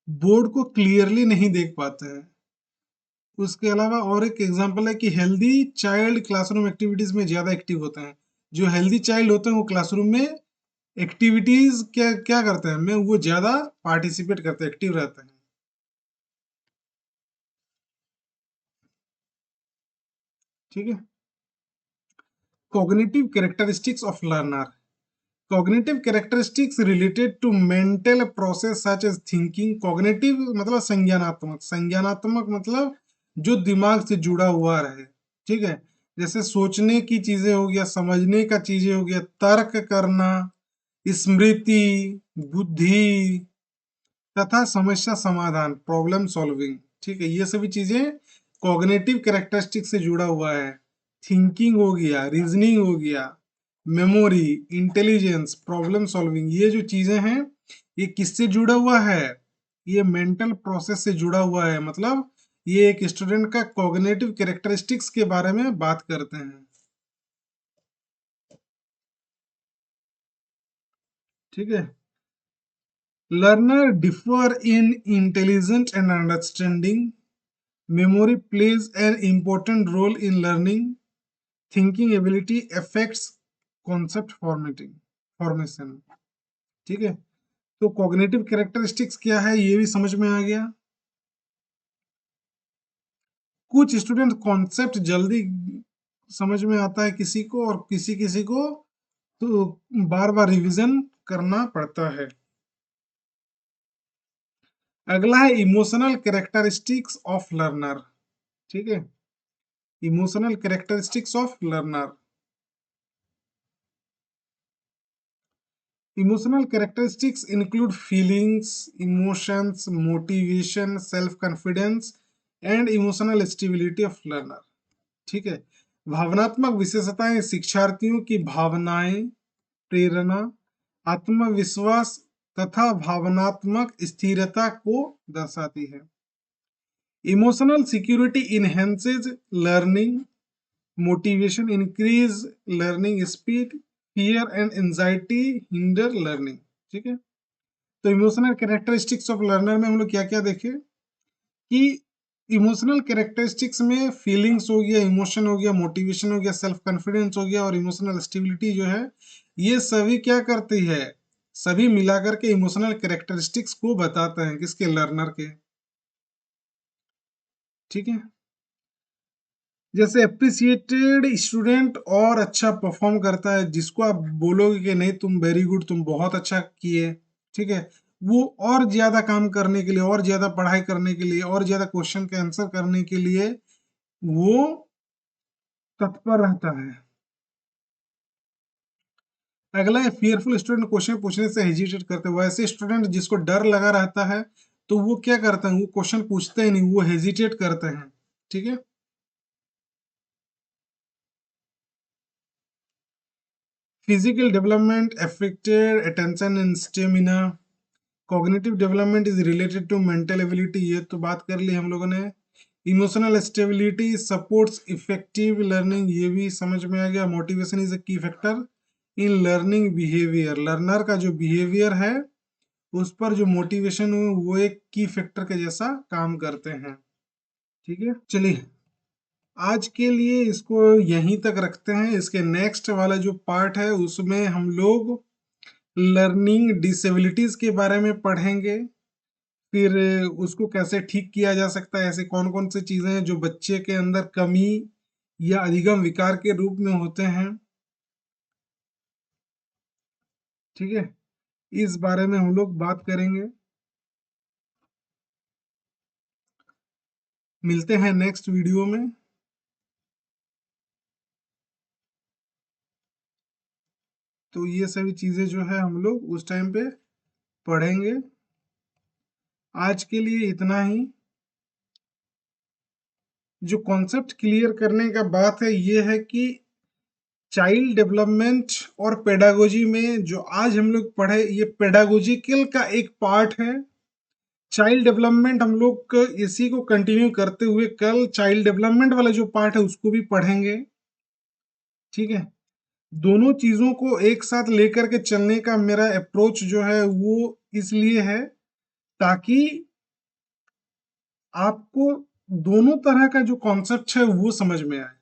S1: बोर्ड को क्लियरली नहीं देख पाते हैं। उसके अलावा और एक एग्जांपल है कि हेल्दी चाइल्ड क्लासरूम एक्टिविटीज में ज्यादा एक्टिव होते हैं। जो हेल्दी चाइल्ड होते हैं वो क्लासरूम में एक्टिविटीज क्या क्या करते हैं, में वो ज्यादा पार्टिसिपेट करते हैं, एक्टिव रहते हैं। ठीक है। Cognitive characteristics of learner. Cognitive characteristics related to mental process such as thinking. Cognitive मतलब संज्ञानात्मक, संज्ञानात्मक मतलब जो दिमाग से जुड़ा हुआ रहे। ठीक है। जैसे सोचने की चीजें हो गया, समझने का चीजें हो गया, तर्क करना, स्मृति, बुद्धि तथा समस्या समाधान, प्रॉब्लम सॉल्विंग। ठीक है, ये सभी चीजें कॉग्निटिव कैरेक्टरिस्टिक से जुड़ा हुआ है। थिंकिंग हो गया, रीजनिंग हो गया, मेमोरी, इंटेलिजेंस, प्रॉब्लम सॉल्विंग, ये जो चीजें हैं, ये किससे जुड़ा हुआ है, ये मेंटल प्रोसेस से जुड़ा हुआ है। मतलब ये एक स्टूडेंट का कॉग्निटिव कैरेक्टरिस्टिक्स के बारे में बात करते हैं। ठीक है। Learner differ in intelligence and understanding. Memory plays an important role in learning. Thinking ability affects concept formation. ठीक है। तो कॉग्निटिव कैरेक्टरिस्टिक्स क्या है, ये भी समझ में आ गया। कुछ स्टूडेंट कॉन्सेप्ट जल्दी समझ में आता है किसी को, और किसी किसी को तो बार बार रिवीजन करना पड़ता है। अगला है इमोशनल कैरेक्टरिस्टिक्स ऑफ लर्नर। ठीक है। Emotional characteristics of learner. Emotional characteristics include feelings, emotions, motivation, self confidence and emotional stability of learner. ठीक है। भावनात्मक विशेषताएं शिक्षार्थियों की भावनाएं, प्रेरणा, आत्मविश्वास तथा भावनात्मक स्थिरता को दर्शाती है। Emotional security enhances learning, motivation increase learning speed, fear and anxiety hinder learning. ठीक है। तो इमोशनल कैरेक्टरिस्टिक्स ऑफ लर्नर में हम लोग क्या क्या देखे कि इमोशनल कैरेक्टरिस्टिक्स में फीलिंग्स हो गया, इमोशन हो गया, मोटिवेशन हो गया, सेल्फ कॉन्फिडेंस हो गया और इमोशनल स्टेबिलिटी जो है, ये सभी क्या करती है, सभी मिलाकर के इमोशनल कैरेक्टरिस्टिक्स को बताते हैं, किसके, लर्नर के। ठीक है। जैसे अप्रिसिएटेड स्टूडेंट और अच्छा परफॉर्म करता है, जिसको आप बोलोगे कि नहीं तुम वेरी गुड, तुम बहुत अच्छा किए। ठीक है। वो और ज्यादा काम करने के लिए, और ज्यादा पढ़ाई करने के लिए, और ज्यादा क्वेश्चन के आंसर करने के लिए वो तत्पर रहता है। अगला है फियरफुल स्टूडेंट, क्वेश्चन पूछने से हेजिटेट करते हैं। वैसे स्टूडेंट जिसको डर लगा रहता है, तो वो क्या करते हैं, वो क्वेश्चन पूछते ही नहीं, वो हेजिटेट करते हैं। ठीक है। Physical development affected attention and stamina. Cognitive development is related to mental ability, ये तो बात कर ली हम लोगों ने। Emotional stability supports effective learning, ये भी समझ में आ गया। मोटिवेशन इज अ की factor in learning behaviour, learner का जो बिहेवियर है उस पर जो मोटिवेशन हो वो एक की फैक्टर के जैसा काम करते हैं। ठीक है। चलिए, आज के लिए इसको यहीं तक रखते हैं। इसके नेक्स्ट वाला जो पार्ट है उसमें हम लोग लर्निंग डिसेबिलिटीज के बारे में पढ़ेंगे। फिर उसको कैसे ठीक किया जा सकता है, ऐसे कौन कौन सी चीजें हैं जो बच्चे के अंदर कमी या अधिगम विकार के रूप में होते हैं। ठीक है। इस बारे में हम लोग बात करेंगे। मिलते हैं नेक्स्ट वीडियो में। तो ये सभी चीजें जो है हम लोग उस टाइम पे पढ़ेंगे। आज के लिए इतना ही। जो कॉन्सेप्ट क्लियर करने का बात है ये है कि चाइल्ड डेवलपमेंट और पेडागोजी में जो आज हम लोग पढ़े ये पेडागोजिकल का एक पार्ट है। चाइल्ड डेवलपमेंट हम लोग इसी को कंटिन्यू करते हुए कल चाइल्ड डेवलपमेंट वाला जो पार्ट है उसको भी पढ़ेंगे। ठीक है, दोनों चीजों को एक साथ लेकर के चलने का मेरा अप्रोच जो है वो इसलिए है ताकि आपको दोनों तरह का जो कॉन्सेप्ट है वो समझ में आए।